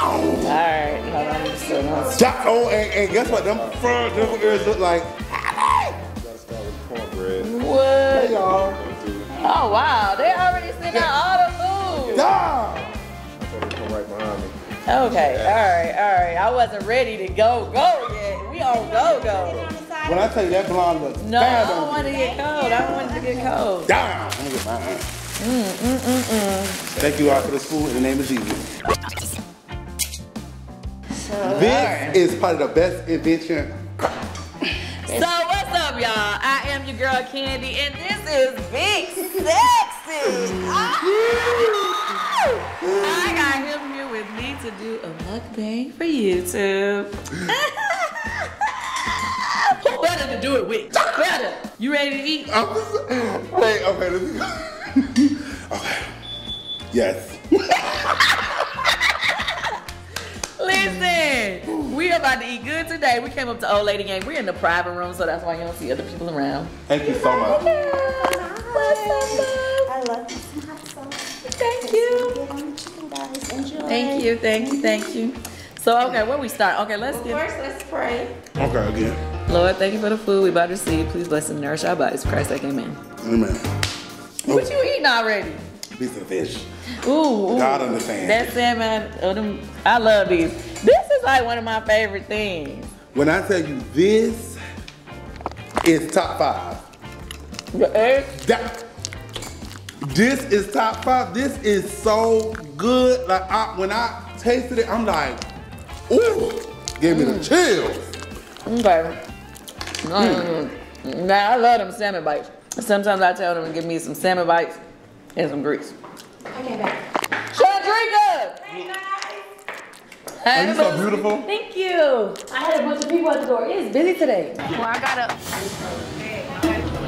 Alright, hold on. Stop. Oh, and guess what? Them front ears look like. Gotta start with cornbread. What? Hey, y'all. Oh, wow. They already sent out all the food. Stop. I thought they'd come right behind me. Okay, alright. I wasn't ready to go yet. We on go. When I tell you that blonde looks No, bad I don't want to get cold. I don't want it to get cold. Down. Let me get mine. Thank you all for this food in the name of Jesus. This is probably the best invention. So what's up, y'all? I am your girl Candy, and this is Big Sexy. I got him here with me to do a mukbang for YouTube. Who better to do it with? Better. You ready to eat? Wait, okay, let's go. Okay. Yes. Listen, we about to eat good today. We came up to Old Lady Gang. We're in the private room, so that's why you don't see other people around. Thank you so much. What's up, love? I love some hot sauce. Thank you. Get on the chicken, guys. Enjoy. Thank you. So, okay, where we start? Okay, let's get. First, let's pray. Okay, again. Lord, thank you for the food we about to receive. Please bless and nourish our bodies. Christ, amen. Amen. What you eating already? Piece of fish. Ooh. God understands. That salmon, I love these. This is like one of my favorite things. When I tell you this is top 5. The egg? This is top 5. This is so good. Like when I tasted it, I'm like, ooh, gave me the chills. Okay. Now, I love them salmon bites. Sometimes I tell them to give me some salmon bites and some grease. Okay, back. Chandrika! Hey, guys. Are you so beautiful? Thank you. I had a bunch of people at the door. It's busy today. Well, I gotta.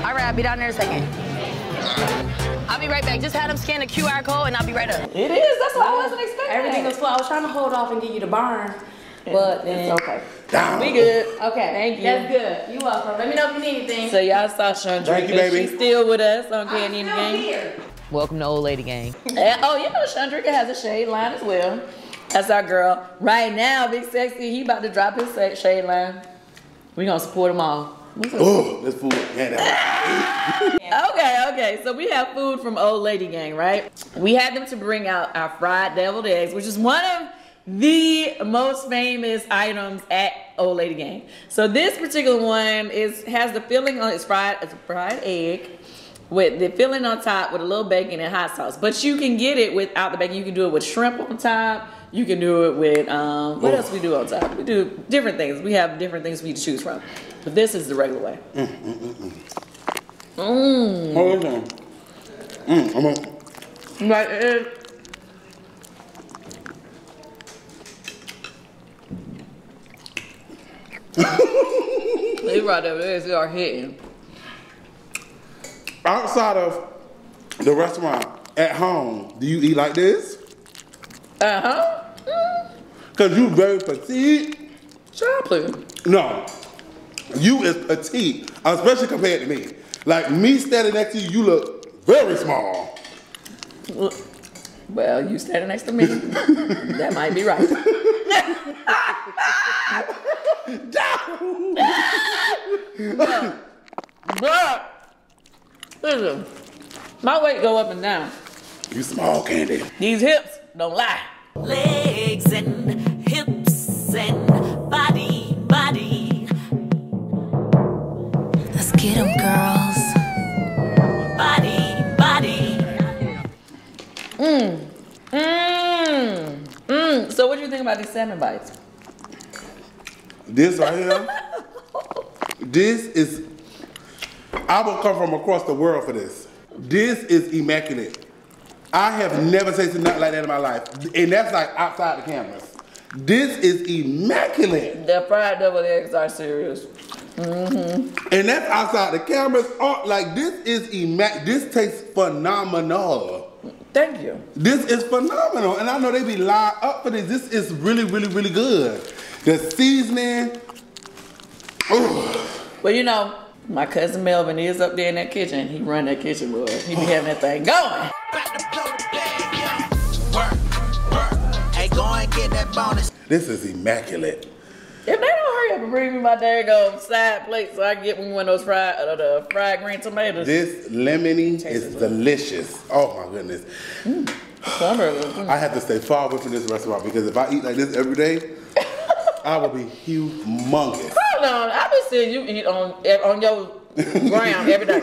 All right, I'll be down there in a second. I'll be right back. Just have them scan the QR code and I'll be right up. It is. That's what I wasn't expecting. Everything was full. I was trying to hold off and give you the burn, but It's okay. Down. We good. okay. Thank you. That's good. You're welcome. Let me know if you need anything. So y'all saw Chandrika. Thank you, baby. She's still with us on Candy in the I'm still Game. here. Welcome to Old Lady Gang. And, oh, you know Chandrika has a shade line as well. That's our girl. Right now, Big Sexy, he about to drop his shade line. We gonna support them all. Oh, this food. Okay. So we have food from Old Lady Gang, right? We had them to bring out our fried deviled eggs, which is one of the most famous items at Old Lady Gang. So this particular one has the filling on it's a fried egg with the filling on top with a little bacon and hot sauce. But you can get it without the bacon. You can do it with shrimp on top. You can do it with what else we do on top? We do different things. We have different things for you to choose from. But this is the regular way. Hold on. Right. They right over there. They are hitting. Outside of the restaurant, at home, do you eat like this? Cause you very petite. Sure, please. No, you is petite, especially compared to me. Like me standing next to you, you look very small. Well, you standing next to me. That might be right. But listen, my weight go up and down. You small, Candy. These hips don't lie. Legs and hips and body. Let's get them, girls. Body. So what do you think about these salmon bites? This right here, this is, I will come from across the world for this. This is immaculate. I have never tasted nothing like that in my life. And that's like outside the cameras. This is immaculate. The fried deviled eggs are serious. And that's outside the cameras. Oh, like this is this tastes phenomenal. Thank you. This is phenomenal. And I know they be lined up for this. This is really, really, really good. The seasoning. Ooh. Well, you know, my cousin Melvin is up there in that kitchen. He run that kitchen, boy. He be having that thing going. Hey, go and get get that bonus. This is immaculate. If they don't hurry up and bring me my daggone side plate so I can get me one of those fried green tomatoes. This lemony is delicious. Oh my goodness. I have to stay far away from this restaurant because if I eat like this every day, I will be humongous. Hold on, I've been seeing you eat on your ground every day.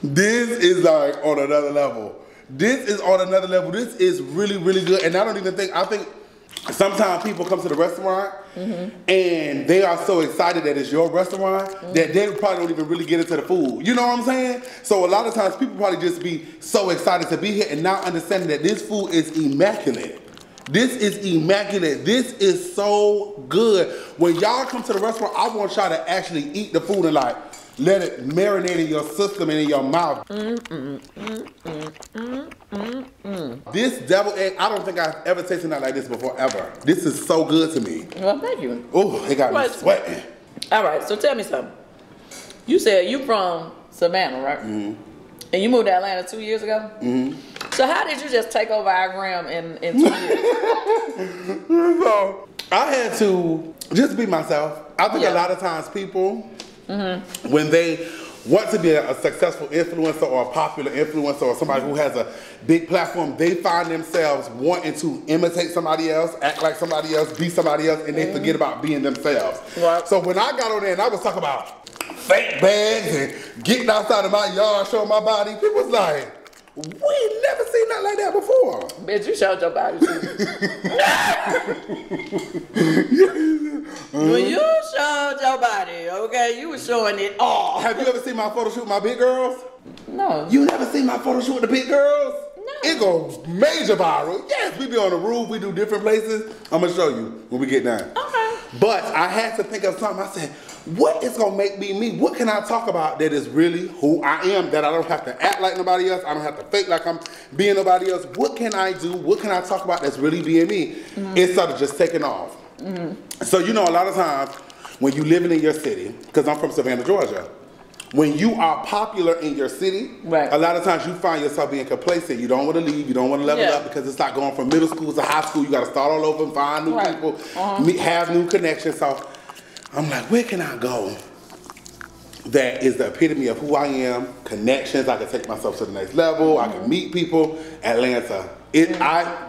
This is like on another level. This is on another level. This is really, really good. And I don't even think, I think sometimes people come to the restaurant and they are so excited that it's your restaurant that they probably don't even really get into the food. You know what I'm saying? So a lot of times people probably just be so excited to be here and not understanding that this food is immaculate. This is immaculate. This is so good. When y'all come to the restaurant, I want y'all to actually eat the food and like let it marinate in your system and in your mouth. This deviled egg, I don't think I've ever tasted nothing like this before, ever. This is so good to me. Well, thank you. Oh, it got me sweating. All right, so tell me something. You said you from Savannah, right? And you moved to Atlanta 2 years ago? So how did you just take over our gram in 2 years? So, I had to just be myself. I think a lot of times people, when they want to be a successful influencer or a popular influencer or somebody who has a big platform, they find themselves wanting to imitate somebody else, act like somebody else, be somebody else, and they forget about being themselves. Right. So when I got on there and I was talking about fake bags and getting outside of my yard, showing my body, people was like, we ain't never seen nothing like that before. Bitch, you showed your body too. When you showed your body, okay, you was showing it all. Have you ever seen my photo shoot with my big girls? No. You never seen my photo shoot with the big girls? No. It goes major viral. Yes, we be on the roof, we do different places. I'm gonna show you when we get done. Okay. But I had to think of something. I said, what is gonna make me me? What can I talk about that is really who I am, that I don't have to act like nobody else, I don't have to fake like I'm being nobody else. What can I do? What can I talk about that's really being me? Instead of just taking off. So you know, a lot of times when you living in your city, because I'm from Savannah, Georgia, when you are popular in your city, right, a lot of times you find yourself being complacent. You don't want to leave, you don't want to level up because it's like going from middle school to high school. You got to start all over and find new people, have new connections. So I'm like, where can I go that is the epitome of who I am, connections, I can take myself to the next level, I can meet people. Atlanta.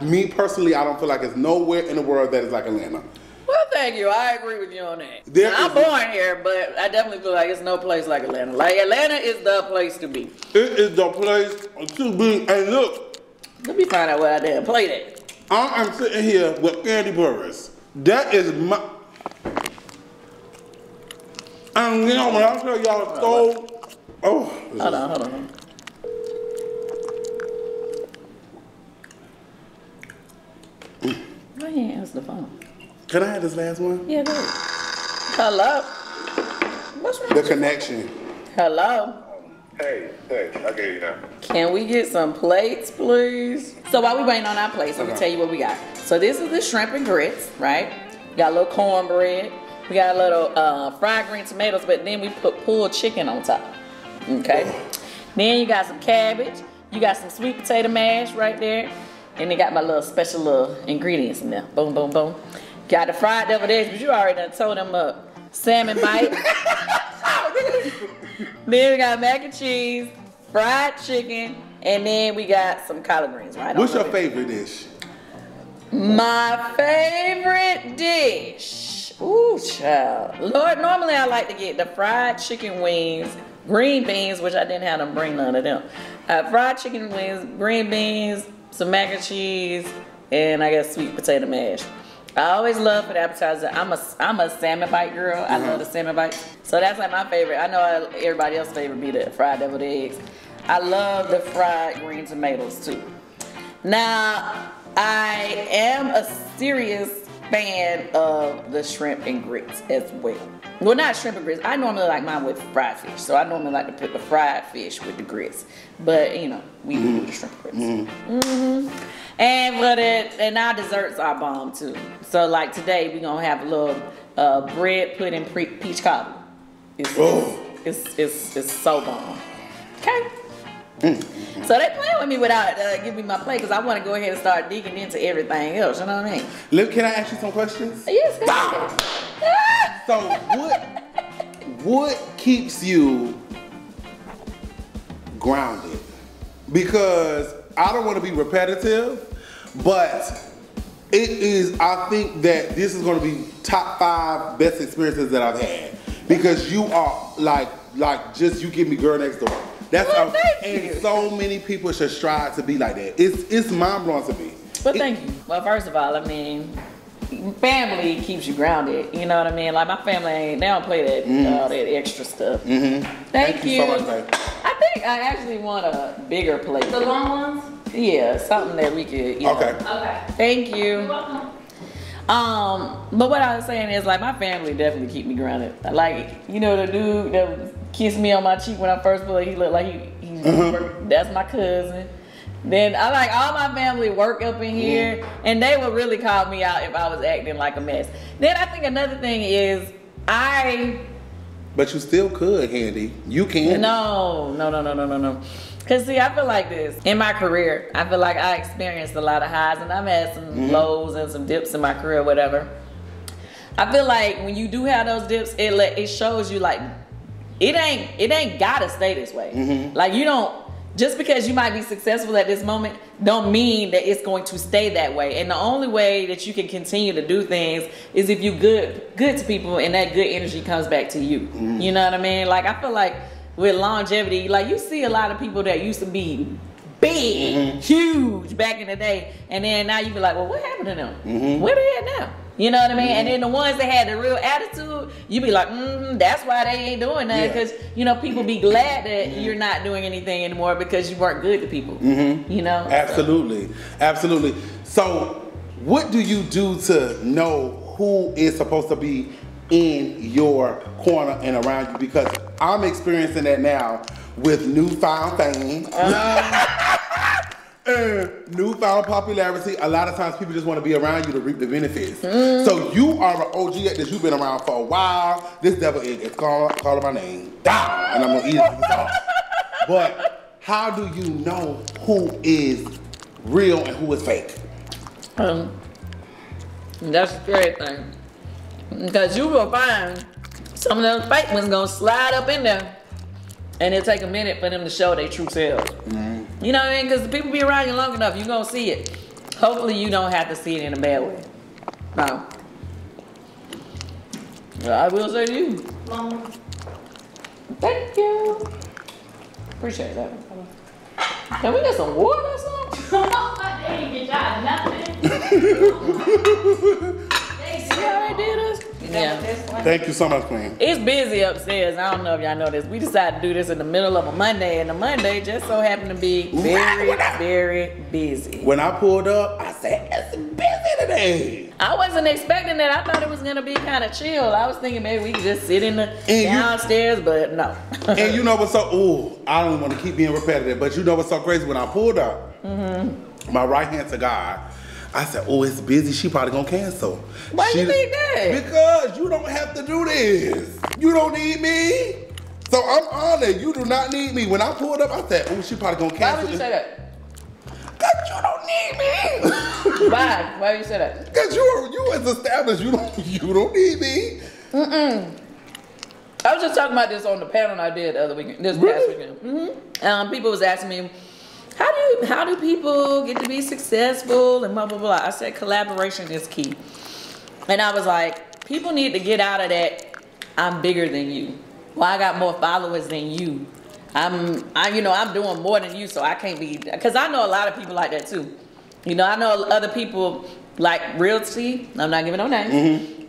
Me personally, I don't feel like it's nowhere in the world that is like Atlanta. Well, thank you. I agree with you on that. I'm born here, but I definitely feel like it's no place like Atlanta. Like, Atlanta is the place to be. It is the place to be. And look, let me find out where I didn't play that. I am sitting here with Candy Burris. That is my... And you know, when I tell y'all so... Oh. Hold on. Why you ain't answer the phone? Can I have this last one? Yeah, go ahead. Hello? What's wrong? The connection. Hello? Hey, I get you now. Can we get some plates, please? So while we waiting on our plates, let me tell you what we got. So this is the shrimp and grits, right? We got a little cornbread. We got a little fried green tomatoes, but then we put pulled chicken on top. Okay? Then you got some cabbage. You got some sweet potato mash right there. And they got my little special little ingredients in there. Boom, boom, boom. Got the fried deviled eggs, but you already done told them up. Salmon bite. Then we got mac and cheese, fried chicken, and then we got some collard greens, right? What's your favorite dish? My favorite dish. Ooh, child. Lord, normally I like to get the fried chicken wings, green beans, which I didn't have them bring none of them. Fried chicken wings, green beans, some mac and cheese, and I guess sweet potato mash. I always love for the appetizer. I'm a salmon bite girl. I love the salmon bites. So that's like my favorite. I know everybody else's favorite be the fried deviled eggs. I love the fried green tomatoes too. Now, I am a serious fan of the shrimp and grits as well. Well, not shrimp and grits. I normally like mine with fried fish. So I normally like to put the fried fish with the grits. But, you know, we do the shrimp and grits. And our desserts are bomb too. So like today, we're going to have a little bread pudding peach cobbler. It's so bomb. Okay. So they playing with me without giving me my plate because I want to go ahead and start digging into everything else. You know what I mean? Look, can I ask you some questions? Yes. So what keeps you grounded? Because I don't want to be repetitive, but it is, I think that this is going to be top 5 best experiences that I've had. Because you are like just you give me girl next door. That's Well, how, thank and you. so many people should strive to be like that. It's mind blowing to me. Well, thank you. Well, first of all, I mean, family keeps you grounded. You know what I mean? Like my family they don't play that all that extra stuff. Thank you. So much, babe. I think I actually want a bigger plate. The long ones? Yeah, something that we could. Okay. Okay. Thank you. You're welcome. But what I was saying is like my family definitely keep me grounded. Like, you know, the dude that kissed me on my cheek when I first put he looked like he that's my cousin. Then I like all my family work up in here and they would really call me out if I was acting like a mess. Then I think another thing is But you still could, Handy. You can. No. Cause see, I feel like this in my career. I feel like I experienced a lot of highs and I've had some lows and some dips in my career, whatever. I feel like when you do have those dips, it shows you like it ain't gotta stay this way. Like you don't just because you might be successful at this moment don't mean that it's going to stay that way. And the only way that you can continue to do things is if you good to people and that good energy comes back to you. You know what I mean? Like I feel like with longevity, like you see a lot of people that used to be big, huge back in the day, and then now you be like, well, what happened to them? Where they at now? You know what I mean? And then the ones that had the real attitude, you be like, that's why they ain't doing that. Because, you know, people be glad that you're not doing anything anymore because you weren't good to people. You know? Absolutely. Absolutely. So what do you do to know who is supposed to be in your corner and around you? Because I'm experiencing that now with newfound fame. Newfound popularity. A lot of times people just want to be around you to reap the benefits. So you are an OG at this. You've been around for a while. This devil is calling my name down, and I'm gonna eat it. But how do you know who is real and who is fake? That's the scary thing. Because you will find some of those fake ones gonna slide up in there, and it'll take a minute for them to show their true selves. You know what I mean? Because the people be around you long enough, you're gonna see it. Hopefully you don't have to see it in a bad way. No. I will say to you. Thank you. Appreciate that. Can we get some water or something? They ain't get y'all nothing. See how they did us? Yeah. Thank you so much, Queen. It's busy upstairs. I don't know if y'all know this. We decided to do this in the middle of a Monday, and the Monday just so happened to be very, very busy. When I pulled up, I said, it's busy today. I wasn't expecting that. I thought it was gonna be kind of chill. I was thinking maybe we could just sit in the downstairs, but no. And you know what's so, I don't want to keep being repetitive, but you know what's so crazy? When I pulled up, my right hand to God, I said, oh, it's busy. She probably gonna cancel. Why you think that? Because you don't have to do this. You don't need me. So I'm honored. You do not need me. When I pulled up, I said, oh, she probably gonna cancel. Why would you say that? Because you don't need me. Why? Why would you say that? Because you as established, you don't need me. I was just talking about this on the panel I did the other weekend, this past weekend. People was asking me, how do people get to be successful and blah, blah, blah. I said collaboration is key. And I was like, people need to get out of that, I'm bigger than you. Well, I got more followers than you. I'm doing more than you, so I can't be, because I know a lot of people like that too. You know, I know other people like realty, I'm not giving no names.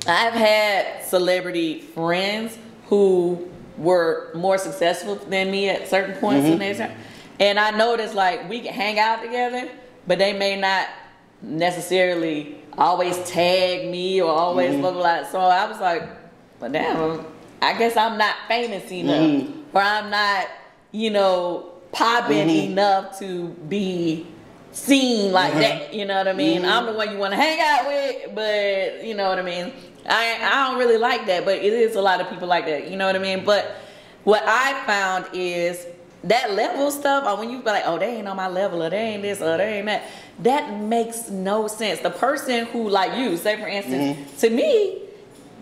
I've had celebrity friends who were more successful than me at certain points in their time. And I noticed like we can hang out together, but they may not necessarily always tag me or always blah, blah, blah. So I was like, but damn, I guess I'm not famous enough. Or I'm not, popping enough to be seen like that. You know what I mean? I'm the one you want to hang out with, but you know what I mean? I don't really like that, but it is a lot of people like that. You know what I mean? But what I found is that level stuff, or when you be like, oh, they ain't on my level, or they ain't this, or they ain't that, that makes no sense. The person who, like you, say for instance, to me,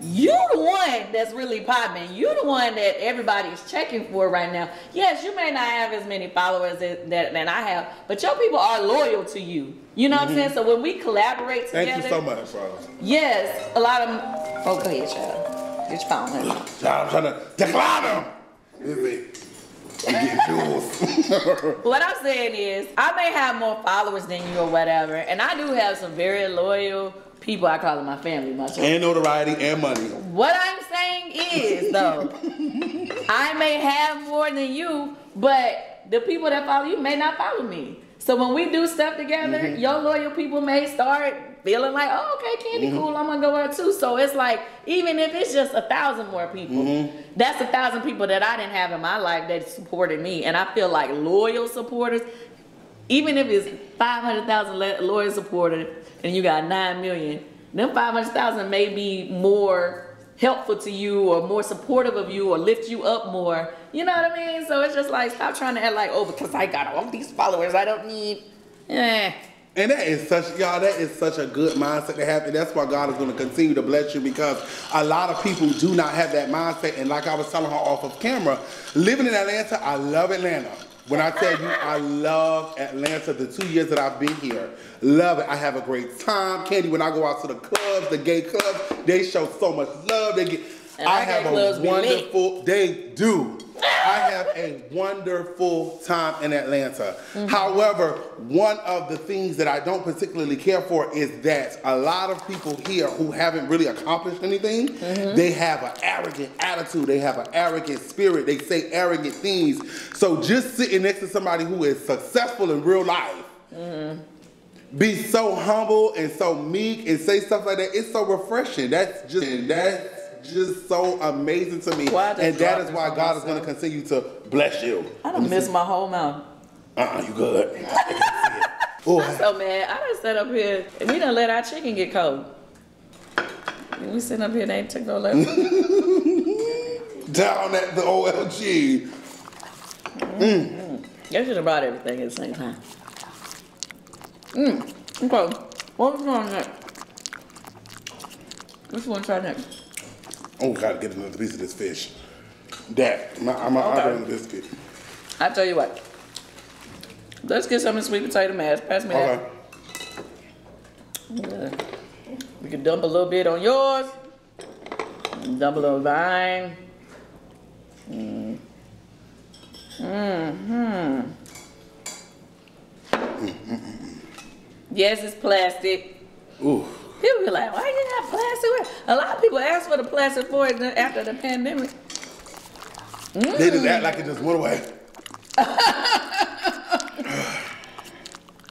you the one that's really popping. You the one that everybody is checking for right now. Yes, you may not have as many followers that I have, but your people are loyal to you. You know what I'm saying? So when we collaborate together. Thank you so much, bro. Yes, a lot of them. Oh, go ahead, child. Get your phone, honey. Child, I'm trying to decline them. I'm getting jewels. What I'm saying is, I may have more followers than you or whatever, and I do have some very loyal people. I call them my family, my children. And notoriety and money. What I'm saying is, though, I may have more than you, but the people that follow you may not follow me. So when we do stuff together, your loyal people may start feeling like, oh, okay, Candy, cool, I'm gonna go out too. So it's like, even if it's just 1,000 more people, that's 1,000 people that I didn't have in my life that supported me. And I feel like loyal supporters, even if it's 500,000 loyal supporters and you got 9 million, them 500,000 may be more helpful to you or more supportive of you or lift you up more. You know what I mean? So it's just like, stop trying to act like, oh, because I got all these followers, I don't need, And that is such, y'all, that is such a good mindset to have. And that's why God is going to continue to bless you, because a lot of people do not have that mindset. And like I was telling her off of camera, living in Atlanta, I love Atlanta. When I tell you I love Atlanta, the 2 years that I've been here, love it. I have a great time. Candy, when I go out to the clubs, the gay clubs, they show so much love. They get, I have a wonderful, they do. I have a wonderful time in Atlanta. However, one of the things that I don't particularly care for is that a lot of people here who haven't really accomplished anything, they have an arrogant attitude, they have an arrogant spirit, they say arrogant things. So just sitting next to somebody who is successful in real life, be so humble and so meek and say stuff like that, it's so refreshing. That's just so amazing to me. And that is why God is going to continue to bless you. I done missed my whole mouth. You good. I'm so mad. I done sat up here and we done let our chicken get cold. And we sitting up here, they ain't took no lesson. Down at the OLG. They should have brought everything at the same time. Okay, what was going next? Which one try next? Oh, gotta get another piece of this fish. That, I'm ordering a biscuit. I tell you what. Let's get some of the sweet potato mash. Pass me that. Okay. We can dump a little bit on yours. Dump a little vine. Yes, it's plastic. Ooh. People be like, why you got plastic? A lot of people ask for the plastic for it after the pandemic. They just act like it just went away.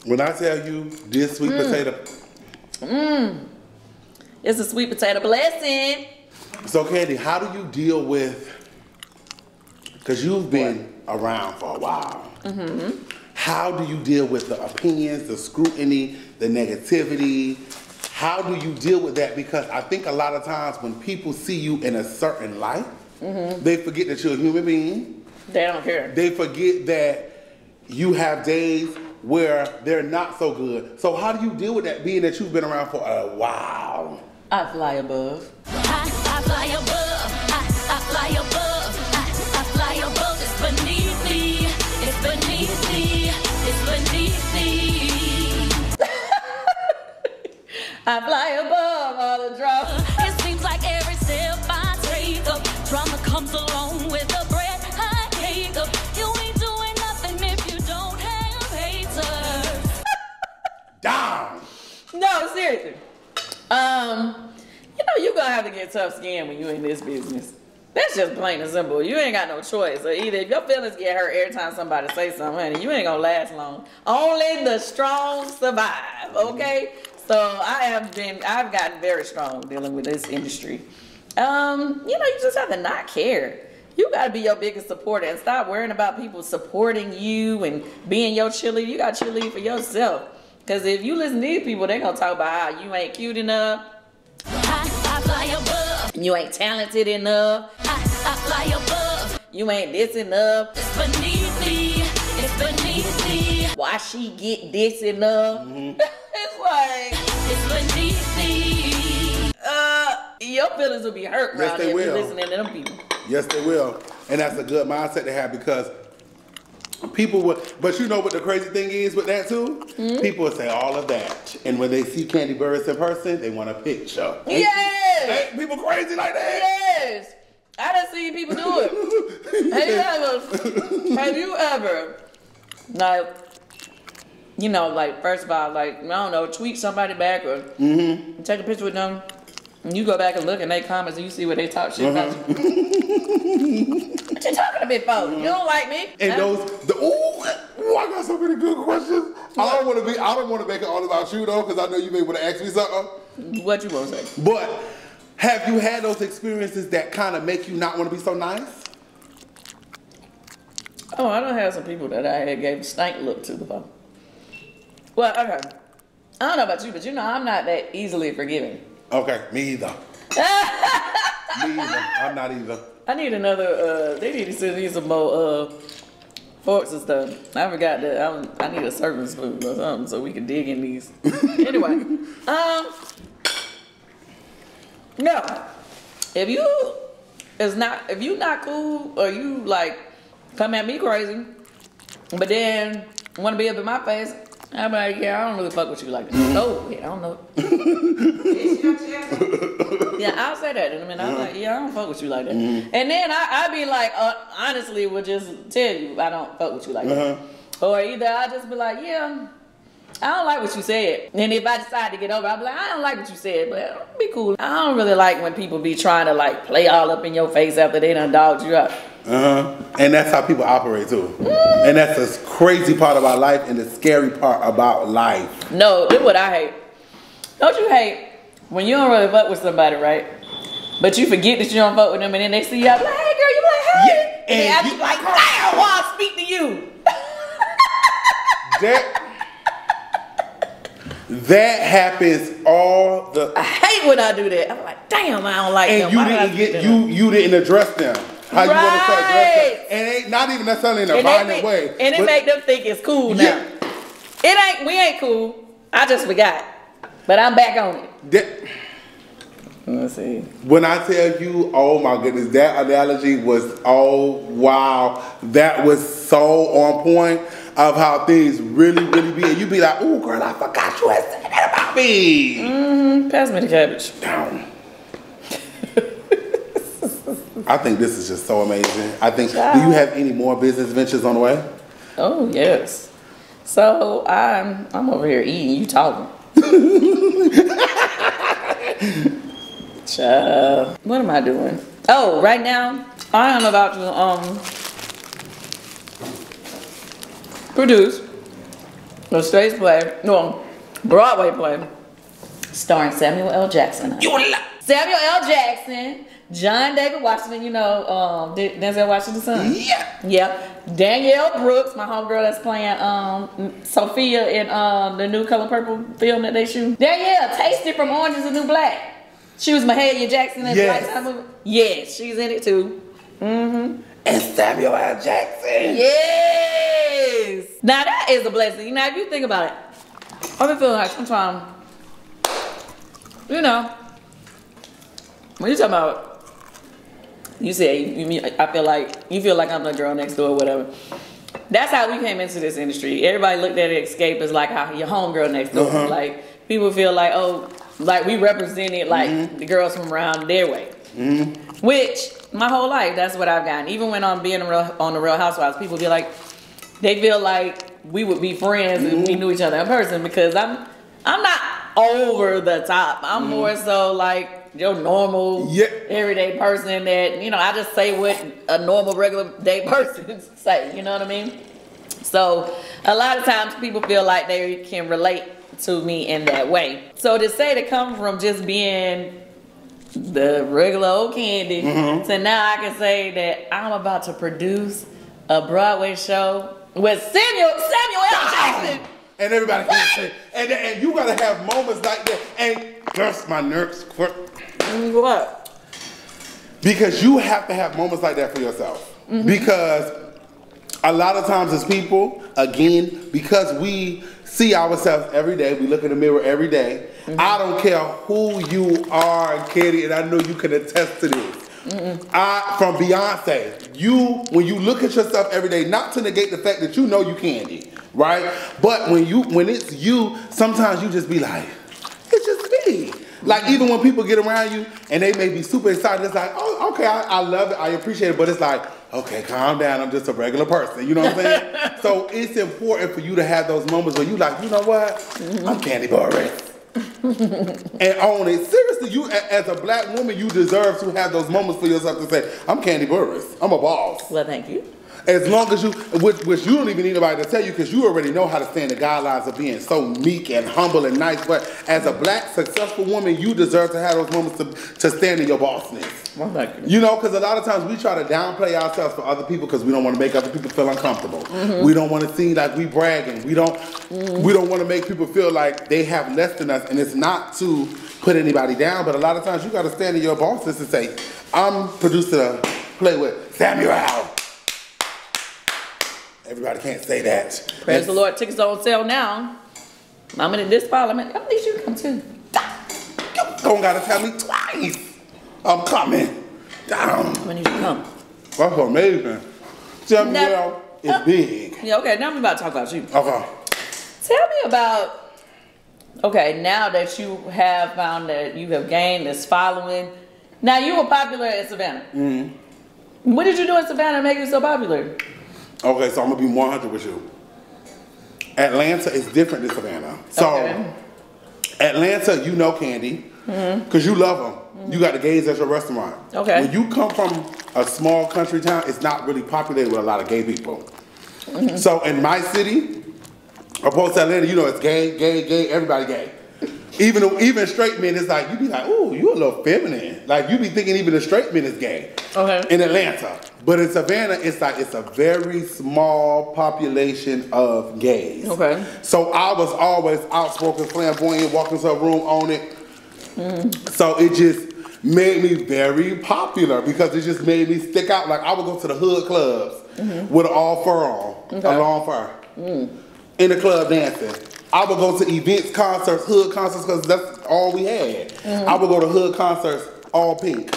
When I tell you this sweet potato. It's a sweet potato blessing. So Candy, how do you deal with, because you've been around for a while. How do you deal with the opinions, the scrutiny, the negativity? How do you deal with that? Because I think a lot of times when people see you in a certain light, they forget that you're a human being. They don't care. They forget that you have days where they're not so good. So how do you deal with that, being that you've been around for a while? I fly above. I fly above. I fly above. I fly above. It's beneath me. It's beneath me. It's beneath me. I fly above all the drama. It seems like every step I take up, drama comes along with the breath I take up. You ain't doing nothing if you don't have haters. Down. No, seriously. You know, you're gonna have to get tough skin when you're in this business. That's just plain and simple. You ain't got no choice. So either if your feelings get hurt every time somebody say something, honey, you ain't gonna last long. Only the strong survive, okay? So I've gotten very strong dealing with this industry. You know, you just have to not care. You gotta be your biggest supporter and stop worrying about people supporting you and being your cheerleader. You gotta cheerlead for yourself. Cause if you listen to these people, they gonna talk about how you ain't cute enough. I fly above. You ain't talented enough. I fly above. You ain't this enough. It's beneath me. DC. Why she get this enough? It's like, It's for DC. your feelings will be hurt Yes, around they here if you will. listening to them people. Yes, they will. And that's a good mindset to have because people would, but you know what the crazy thing is with that too? People would say all of that. And when they see Candy Burris in person, they want a picture. Yes! Ain't people crazy like that? Yes! I done seen people do it. Have you ever, like, you know, like, first of all, like, I don't know, tweet somebody back or take a picture with them, and you go back and look in their comments and you see where they talk shit about you. What you talking to me for? You don't like me? And I got so many good questions. I don't want to make it all about you though, because I know you may want to ask me something. What you want to say? But have you had those experiences that kind of make you not want to be so nice? Oh, I done had some people that I had gave a stank look to before. Well, okay. I don't know about you, but you know I'm not that easily forgiving. Okay, me either. Me either. I'm not either. I need another, they need to send me some more forks and stuff. I forgot that I need a serving spoon or something so we can dig in these. Anyway, no. If you not cool or you like come at me crazy, but then want to be up in my face, I'm like, yeah, I don't really fuck with you like that. Oh, yeah, I don't know. Yeah, I'll say that in a minute. I'm like, yeah, I don't fuck with you like that. And then I be like, honestly, will just tell you I don't fuck with you like that. Or either I'll just be like, yeah, I don't like what you said. And if I decide to get over, I'll be like, I don't like what you said, but be cool. I don't really like when people be trying to like play all up in your face after they done dogged you out. And that's how people operate too. And that's the crazy part about life and the scary part about life. No, this is what I hate. Don't you hate when you don't really fuck with somebody, right? But you forget that you don't fuck with them, and then they see you out like, hey girl, you like, hey. Yeah, and then I be like, damn, why I speak to you? That happens all the. I hate when I do that. I'm like, damn, I don't like them. And you didn't address them. How you want to start addressing them? And ain't not even necessarily in a violent way. And it make them think it's cool now. Yeah. We ain't cool. I just forgot. But I'm back on it. Let's see. When I tell you, oh my goodness, that analogy was, oh wow, that was so on point of how things really, really be. And you be like, oh girl, I forgot you had said that about me. Pass me the cabbage. Down. I think this is just so amazing. I think, do you have any more business ventures on the way? Oh yes. So I'm over here eating, you talking. Child. What am I doing? Oh, right now I am about to produce a stage play, no, Broadway play, starring Samuel L. Jackson. Samuel L. Jackson, John David Washington, you know, Denzel Washington's son. Yeah. Yep. Danielle Brooks, my homegirl that's playing Sophia in the new Color Purple film that they shoot. Danielle, Tasty from Orange is the New Black. She was Mahalia Jackson in the Lifetime movie. Yes, she's in it too. And Samuel L. Jackson. Yes. Now that is a blessing. Now if you think about it, I've been feeling like sometimes, you know, when you talking about, you say, I feel like, you feel like I'm the girl next door or whatever. That's how we came into this industry. Everybody looked at Escape as like how your homegirl next door. Like people feel like, oh, like we represented like the girls from around their way. Which my whole life, that's what I've gotten. Even when I'm being on the Real Housewives, people be like, they feel like we would be friends if we knew each other in person, because I'm not over the top. I'm more so like your normal everyday person that, you know, I just say what a normal regular day person say, you know what I mean? So a lot of times people feel like they can relate to me in that way. So to say to come from just being the regular old Candy to now I can say that I'm about to produce a Broadway show with Samuel L. Jackson. And everybody can say, and you gotta have moments like that. And that's my nerves. What? Because you have to have moments like that for yourself. Because a lot of times as people, again, because we see ourselves every day, we look in the mirror every day. I don't care who you are, Katie, and I know you can attest to this. From Beyonce, when you look at yourself every day, not to negate the fact that you know you Candy, right? But when it's you, sometimes you just be like, it's just me. Like even when people get around you and they may be super excited, it's like, oh, okay, I love it, I appreciate it, but it's like, okay, calm down, I'm just a regular person, you know what I'm saying? So it's important for you to have those moments where you like, you know what, I'm Candy Boris. And own it. Seriously, you as a black woman, you deserve to have those moments for yourself to say, I'm Candy Burris. I'm a boss. Well, thank you. As long as you, which you don't even need nobody to tell you because you already know how to stand the guidelines of being so meek and humble and nice. But as a black, successful woman, you deserve to have those moments to stand in your bossness. Well, thank you. You know, because a lot of times we try to downplay ourselves for other people because we don't want to make other people feel uncomfortable. We don't want to seem like we bragging. We don't want to make people feel like they have less than us. And it's not to put anybody down, but a lot of times you got to stand in your bossness and say, I'm producing a play with Samuel. Everybody can't say that. Praise the Lord. Tickets on sale now. I'm in this parliament. I need you to come too. You don't gotta tell me twice. I'm coming. Down. I need you to come. That's amazing. Samuel is big. Yeah, okay, now I'm about to talk about you. Okay. Tell me about, okay, now that you have found that you have gained this following. Now you were popular in Savannah. What did you do in Savannah to make you so popular? Okay, so I'm gonna be 100 with you. Atlanta is different than Savannah. So Atlanta, you know Candy, because you love them. You got the gays at your restaurant. Okay. When you come from a small country town, it's not really populated with a lot of gay people. So in my city, opposed to Atlanta, you know it's gay, gay, gay, everybody gay. Even straight men, it's like, you be like, ooh, you a little feminine. Like, you be thinking even the straight men is gay. In Atlanta. But in Savannah, it's like, it's a very small population of gays. So I was always outspoken, flamboyant, walk into a room, own it. So it just made me very popular because it just made me stick out. Like, I would go to the hood clubs with an all fur on, a long fur, in the club dancing. I would go to events, concerts, hood concerts, because that's all we had. I would go to hood concerts, all pink.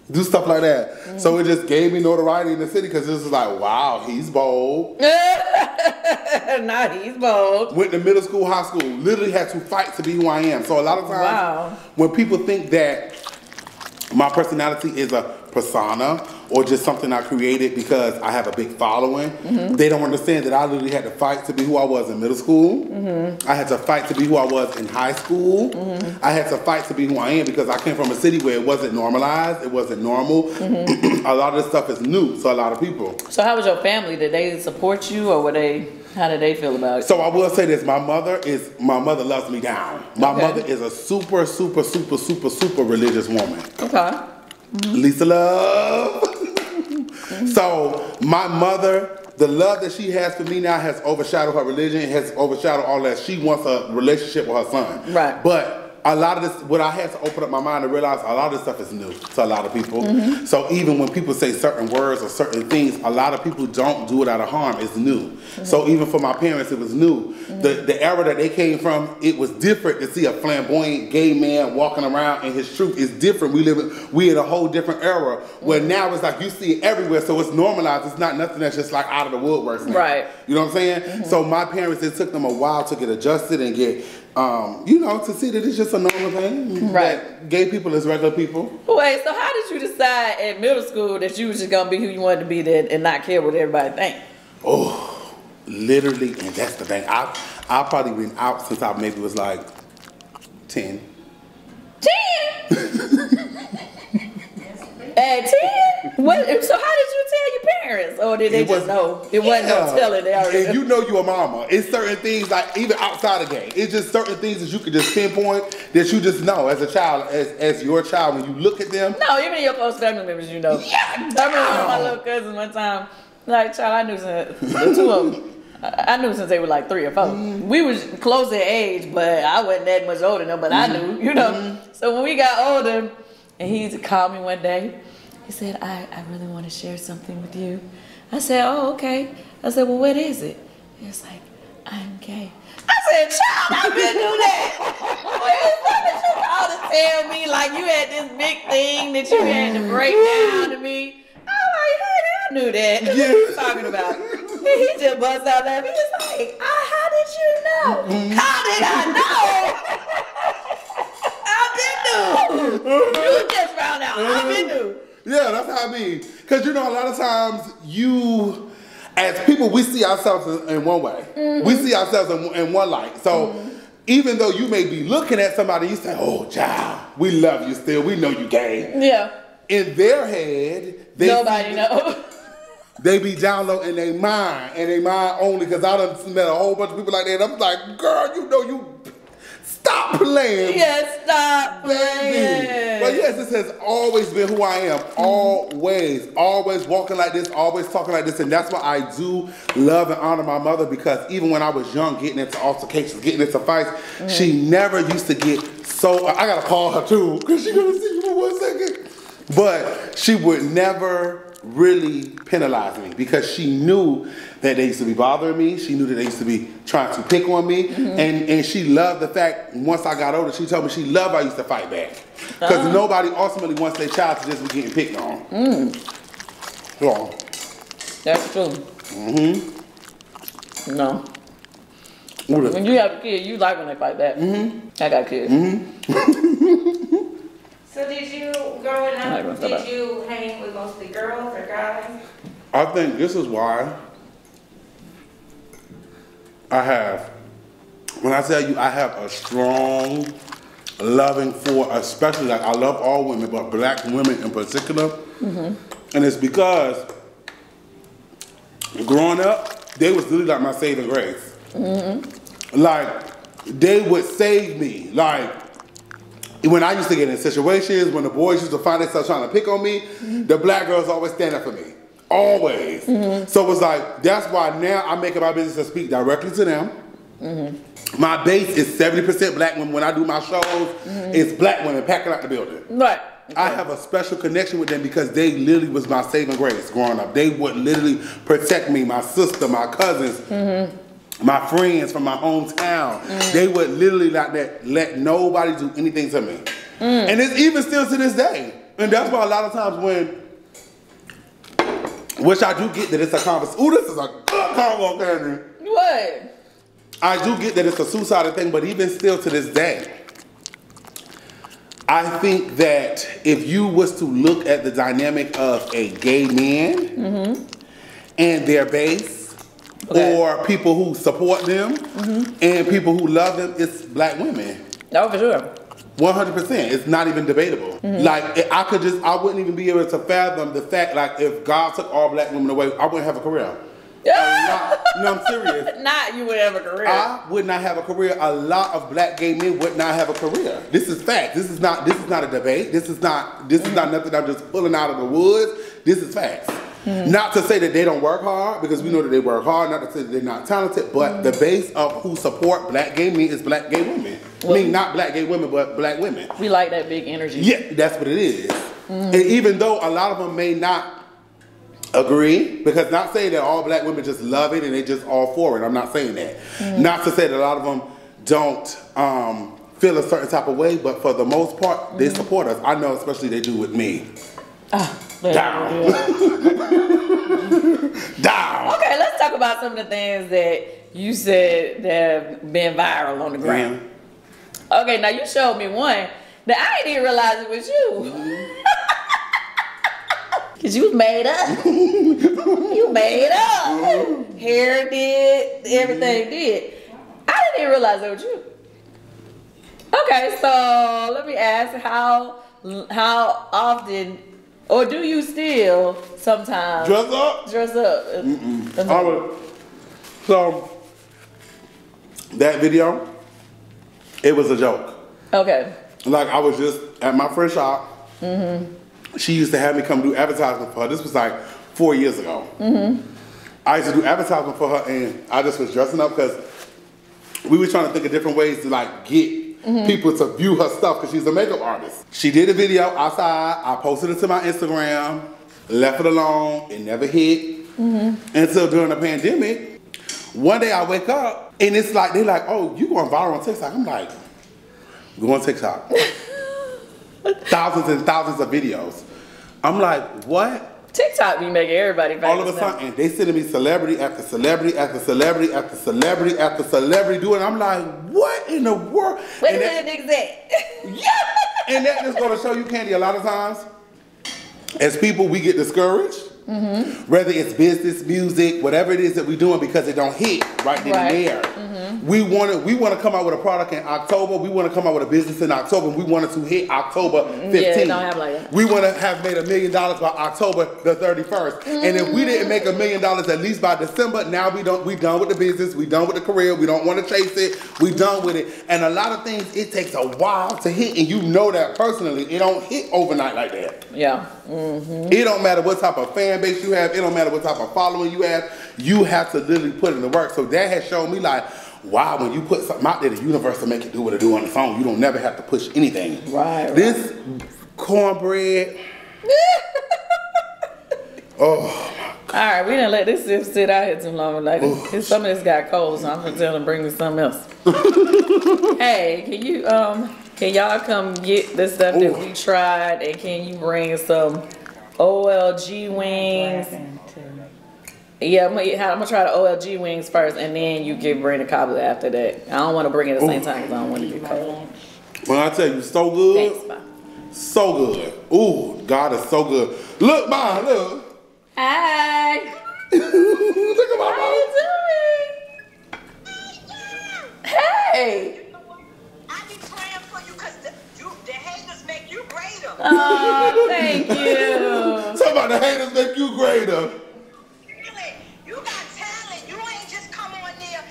Do stuff like that. So it just gave me notoriety in the city because it was like, wow, he's bold. Nah, he's bold. Went to middle school, high school, literally had to fight to be who I am. So a lot of times when people think that my personality is a persona or just something I created because I have a big following, they don't understand that I literally had to fight to be who I was in middle school. I had to fight to be who I was in high school. I had to fight to be who I am because I came from a city where it wasn't normalized, it wasn't normal. A lot of this stuff is new to a lot of people. So how was your family? Did they support you or how did they feel about it? So I will say this, my mother loves me down. My mother is a super, super, super, super, super religious woman. Lisa Love. So my mother, the love that she has for me now has overshadowed her religion, has overshadowed all that. She wants a relationship with her son. But a lot of this, what I had to open up my mind to realize, a lot of this stuff is new to a lot of people. So even when people say certain words or certain things, a lot of people don't do it out of harm. It's new. So even for my parents, it was new. The era that they came from, it was different to see a flamboyant gay man walking around in his truth. It's different. We in a whole different era where now it's like you see it everywhere, so it's normalized. It's not nothing that's just like out of the woodworks now. You know what I'm saying? So my parents, it took them a while to get adjusted and get you know, to see that it's just a normal thing. That gay people is regular people. Wait, so how did you decide in middle school that you was just gonna be who you wanted to be and not care what everybody think? Oh, literally, and that's the thing. I've probably been out since I maybe was like 10. 10? At 10? What? So how did you tell your parents? Or did they just know? It wasn't no telling. They already and you know you're a mama. It's certain things, like even outside of gay, it's just certain things that you can just pinpoint that you just know as a child, as your child, when you look at them. No, even your close family members, you know. Yeah, I remember my little cousins one time, like, child, I knew the two of them. I knew since they were like 3 or 4. We was close in age, but I wasn't that much older than them, but I knew, you know. So when we got older, and he called me one day, he said, I really want to share something with you. I said, oh, okay. I said, well, what is it? It's like, I'm gay. I said, child, I've been through that. What is that you called to tell me? Like, you had this big thing that you had to break down to me. I'm like, honey, I knew that. What are you talking about? He just bust out laughing. He was like, how did you know? How did I know? I've been new. You just found out. I've been new. Yeah, that's how I mean. Because, you know, a lot of times as people, we see ourselves in one way. We see ourselves in one light. So even though you may be looking at somebody, you say, oh, child, we love you still. We know you gay. Yeah. In their head, nobody knows. They be downloading their mind, and their mind only, because I done met a whole bunch of people like that. I'm like, girl, you know you... Stop playing. Yes, stop playing. But yes, this has always been who I am. Always walking like this, always talking like this. And that's why I do love and honor my mother, because even when I was young, getting into altercations, getting into fights, she never used to get so... I got to call her too, because she's going to see you for 1 second. But she would never really penalize me, because she knew that they used to be bothering me. She knew that they used to be trying to pick on me. And she loved the fact, once I got older, she told me she loved I used to fight back. Because nobody ultimately wants their child to just be getting picked on. So. That's true. No. When you have a kid, you like when they fight back. I got kids. So did you, growing up, did you hang with mostly girls or guys? I think this is why when I tell you I have a strong loving for, especially, like I love all women, but black women in particular. And it's because growing up, they was really like my saving grace. Like, they would save me. Like, when I used to get in situations, when the boys used to find themselves trying to pick on me, the black girls always stand up for me. Always. So it's like, that's why now I make it my business to speak directly to them. My base is 70% black women. When I do my shows, it's black women packing out the building. Right. I have a special connection with them because they literally was my saving grace growing up. They would literally protect me, my sister, my cousins, my friends from my hometown. They would literally not let nobody do anything to me. And it's even still to this day. And that's why a lot of times which I do get that it's a conversation. Ooh, this is a good convo, Candy. What? I do get that it's a two-sided thing, but even still to this day, I think that if you was to look at the dynamic of a gay man and their base, or people who support them, and people who love them, it's black women. No, for sure. 100%. It's not even debatable. Like, I wouldn't even be able to fathom the fact, like, if God took all black women away, I wouldn't have a career. No, I'm serious. You would have a career. I would not have a career. A lot of black gay men would not have a career. This is fact. This is not a debate. This is not nothing I'm just pulling out of the woods. This is facts. Not to say that they don't work hard, because we know that they work hard, not to say that they're not talented, but the base of who support black gay men is black gay women. I mean, not black gay women, but black women. We like that big energy. Yeah, that's what it is. And even though a lot of them may not agree, because not saying that all black women just love it and they just all for it. I'm not saying that. Not to say that a lot of them don't feel a certain type of way, but for the most part, they support us. I know especially they do with me. Down. Down. Okay, let's talk about some of the things that you said that have been viral on the ground. Okay, now you showed me one that I didn't even realize it was you. Cause you was made up. You made up. Hair did, everything did. I didn't even realize it was you. Okay, so let me ask, how often, or do you still sometimes dress up? Dress up. So that video, it was a joke. Okay. Like, I was just at my friend's shop. She used to have me come do advertisement for her. This was like 4 years ago. I used to do advertisement for her, and I just was dressing up because we were trying to think of different ways to like get people to view her stuff, because she's a makeup artist. She did a video outside. I posted it to my Instagram, left it alone. It never hit. And so during the pandemic, one day I wake up and it's like, they're like, oh, you going viral on TikTok. I'm like, go on TikTok. Thousands and thousands of videos. I'm like, what? TikTok be making everybody famous. All of a sudden, they sending me celebrity after celebrity after celebrity after celebrity after celebrity doing. I'm like, what in the world? Where did niggas at? Yeah. And that just gonna show you, Candy, a lot of times, as people, we get discouraged. Whether it's business, music, whatever it is that we're doing, because it don't hit right then and there. We want to come out with a product in October. We want to come out with a business in October. We want it to hit October 15th. Yeah, it don't have like that. We want to have made $1 million by October the 31st. And if we didn't make $1 million at least by December, now we done with the business. We done with the career. We don't want to chase it. We done with it. And a lot of things, it takes a while to hit, and you know that personally. It don't hit overnight like that. Yeah. It don't matter what type of fan base you have. It don't matter what type of following you have. You have to literally put in the work. So that has shown me like, wow, when you put something out there, the universe will make it do what it do on its own. You don't never have to push anything. Right. This cornbread. Oh. All right, we didn't let this sit out here too long. Like some of this got cold, so I'm gonna tell them to bring me something else. Hey, can y'all come get the stuff that we tried, and can you bring some OLG wings? Yeah, I'm gonna try the OLG wings first, and then you can bring the cobbler after that. I don't want to bring it at the same time because I don't want to get cold. When I tell you, so good. Thanks, bye. So good. Ooh, God is so good. Look, Ma, look. Hi. Look at my How you doing? Hey. I be praying for you because the haters make you greater. Oh, thank you. Somebody, the haters make you greater. You got talent. You ain't just come on there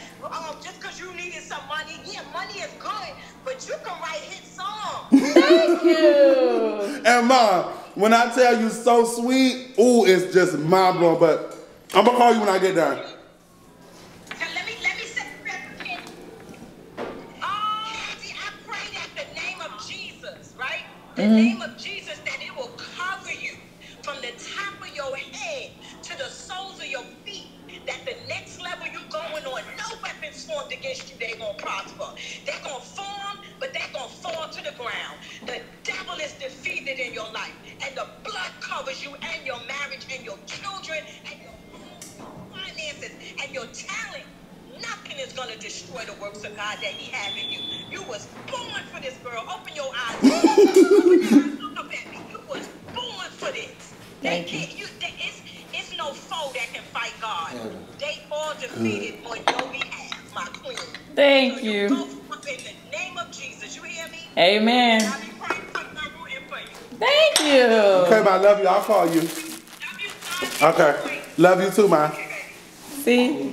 just because you needed some money. Yeah, money is good, but you can write hit songs. Thank you. And Ma, when I tell you so sweet, ooh, it's just mind blowing. But I'm gonna call you when I get done. Let me set the record. See, I pray that the name of Jesus, right? The name of Jesus, that it will cover you from the top of your head to the soles of your feet. That the next level you going on, no weapons formed against you, they gonna prosper. They're gonna form, but they're gonna fall to the ground. The devil is defeated in your life, and the blood covers you and your marriage and your children and your finances and your talent. Nothing is gonna destroy the works of God that He have in you. You was born for this, girl. Open your eyes. Open your eyes. Look up at me. You was born for this. Thank you. It's no foe that can fight God. They all defeated on your behalf, my queen. Thank so you. Go forth in the name of Jesus. You hear me? Amen. I'll be praying for you, rooting for you. Thank you. Okay, Ma, I love you. I'll call you. Love you, son. Okay. Love you too, Ma. See,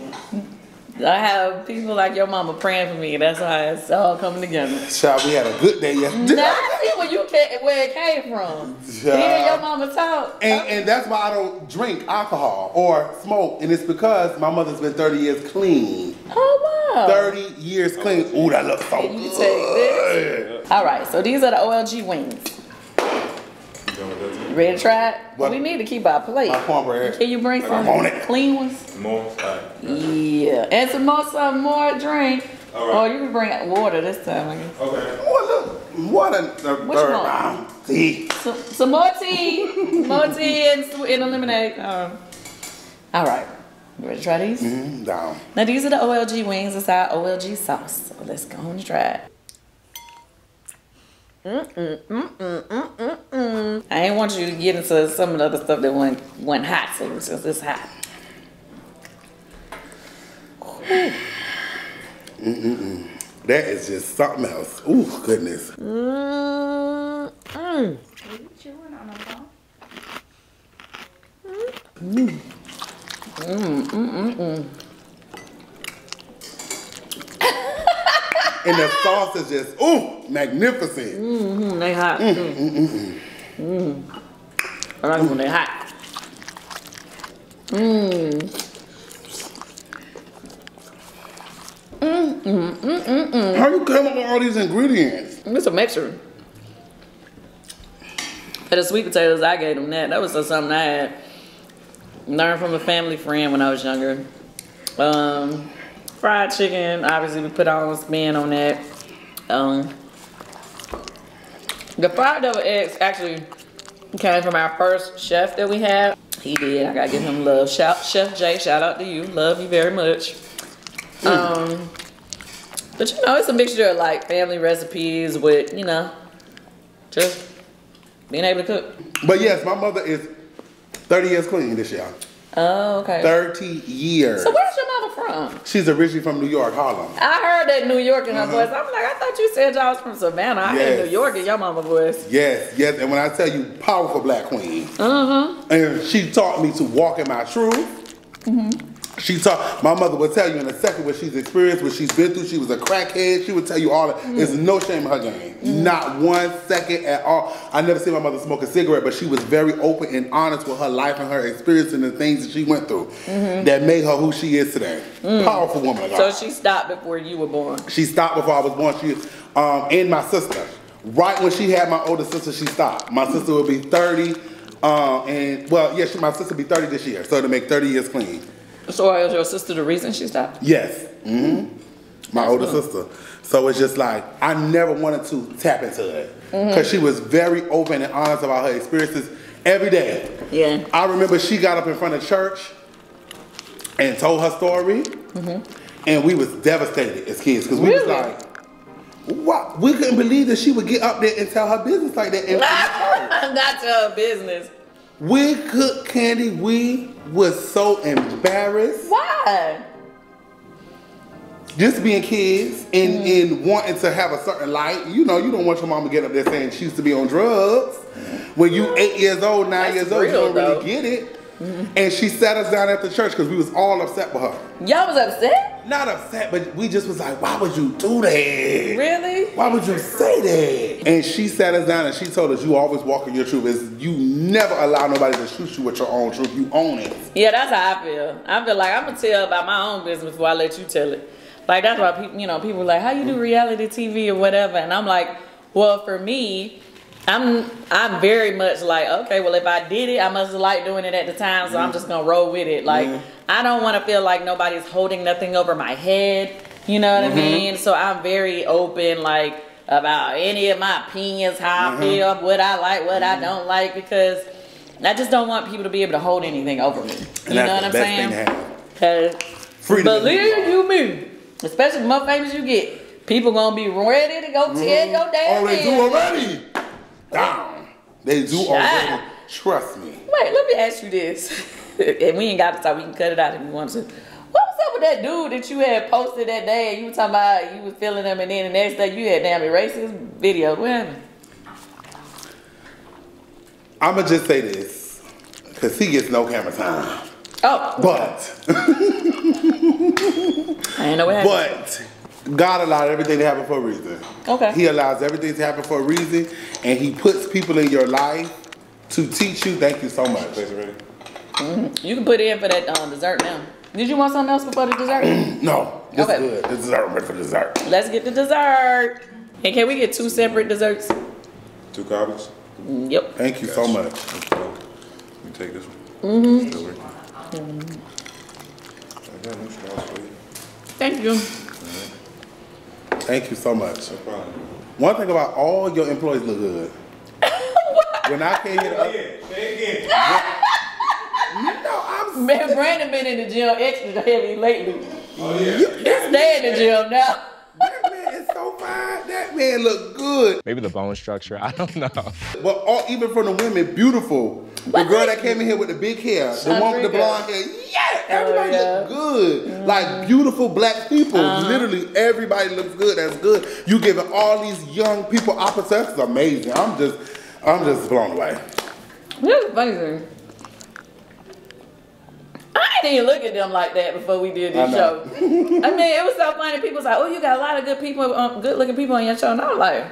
I have people like your mama praying for me. That's why it's all coming together. Child, we had a good day yesterday. Now I see where it came from. Hear your mama talk. And that's why I don't drink alcohol or smoke. And it's because my mother's been 30 years clean. Oh, wow. 30 years clean. Ooh, that looks so You good. take this. All right, so these are the OLG wings. You ready to try it? What? We need to keep our plate. My cornbread. Can you bring some I want it. clean ones? More? Yeah. And some more drink. All right. Or you can bring water this time, I guess. Okay. Oh, look. What a third Which one? round. See? Some more tea. More tea and a lemonade. All right. You ready to try these? Down. Now these are the OLG wings. It's our OLG sauce. So let's go and try it. I ain't want you to get into some of the other stuff that went hot, so it's hot. That is just something else. Ooh, goodness. Are you chewing on a bone? And the sauce is just, ooh, magnificent. They hot. I like when they hot. How you come up with all these ingredients? It's a mixture. And the sweet potatoes, I gave them that. That was just something I had Learned from a family friend when I was younger. Fried chicken, obviously we put on a spin on that. The fried double eggs actually came from our first chef that we had. He did. I gotta give him love. Chef Jay, shout out to you. Love you very much. But you know, it's a mixture of like family recipes with, you know, just being able to cook. But yes, my mother is 30 years clean this year. Oh, okay. 30 years. So where's your mother from? She's originally from New York, Harlem. I heard that New York in her voice. I'm like, I thought you said y'all was from Savannah. I heard New York in your mama voice. Yes, yes. And when I tell you, powerful black queen. And she taught me to walk in my truth. She taught, my mother would tell you in a second what she's experienced, what she's been through. She was a crackhead. She would tell you all that. There's no shame in her game. Not 1 second at all. I never seen my mother smoke a cigarette, but she was very open and honest with her life and her experience and the things that she went through that made her who she is today. Powerful woman. So she stopped before you were born? She stopped before I was born. She, and my sister. Right when she had my older sister, she stopped. My sister would be 30. And, well, yeah, my sister would be 30 this year. So to make 30 years clean. So is your sister the reason she stopped? Yes. My older sister. So it's just like, I never wanted to tap into it. Because she was very open and honest about her experiences every day. Yeah. I remember she got up in front of church and told her story. And we was devastated as kids. Because we was like, what? We couldn't believe that she would get up there and tell her business like that. Not tell her business. We cooked candy. We was so embarrassed. Why? Just being kids and wanting to have a certain light. You know, you don't want your mama to get up there saying she used to be on drugs. When you 8 years old, 9 years old, you don't really get it. And she sat us down at the church because we was all upset with her. Y'all was upset? Not upset, but we just was like, why would you do that? Really? Why would you say that? And she sat us down and she told us, you always walk in your truth. You never allow nobody to shoot you with your own truth. You own it. Yeah, that's how I feel. I feel like I'm going to tell about my own business before I let you tell it. Like, that's why people, you know, people are like, how you do reality TV or whatever? And I'm like, well, for me, I'm very much like, okay, well, if I did it, I must have liked doing it at the time, so I'm just gonna roll with it. Like, I don't want to feel like nobody's holding nothing over my head. You know what I mean? So I'm very open, like, about any of my opinions, how I feel, what I like, what I don't like, because I just don't want people to be able to hold anything over me. You know what I'm saying? Because believe you me, especially the more famous you get, people gonna be ready to go tell your damn Oh, they do already. Down. They do already. Trust me. Wait, let me ask you this. And we ain't got to talk. We can cut it out if you want to. What was up with that dude that you had posted that day? You were talking about you was feeling him, and then the next day you had damn erased his video. What happened? I'ma just say this, cause he gets no camera time. Oh. But I ain't know what happened. But God allowed everything to happen for a reason. Okay. He allows everything to happen for a reason, and He puts people in your life to teach you. Thank you so much. You can put it in for that dessert now. Did you want something else before the dessert? No, it's good. The dessert, ready for dessert. Let's get the dessert. And can we get 2 separate desserts? 2 copies? Yep. Thank you so much. Let me take this one. Thank you. Thank you so much. No problem. One thing about all your employees look good. When I came here, say again. Man, Brandon been in the gym extra heavy lately. Oh yeah. He's staying in the gym now. That man is so fine. That man look good. Maybe the bone structure. I don't know. But even from the women, beautiful. The girl that came in here with the big hair, the one with the blonde hair. Yeah, everybody look good. Like beautiful black people. Literally everybody looks good. That's good. You giving all these young people opportunities. That's amazing. I'm just blown away. Here's the funny thing. I didn't even look at them like that before we did this show. I mean, it was so funny. People was like, "Oh, you got a lot of good people, good-looking people on your show," and I was like,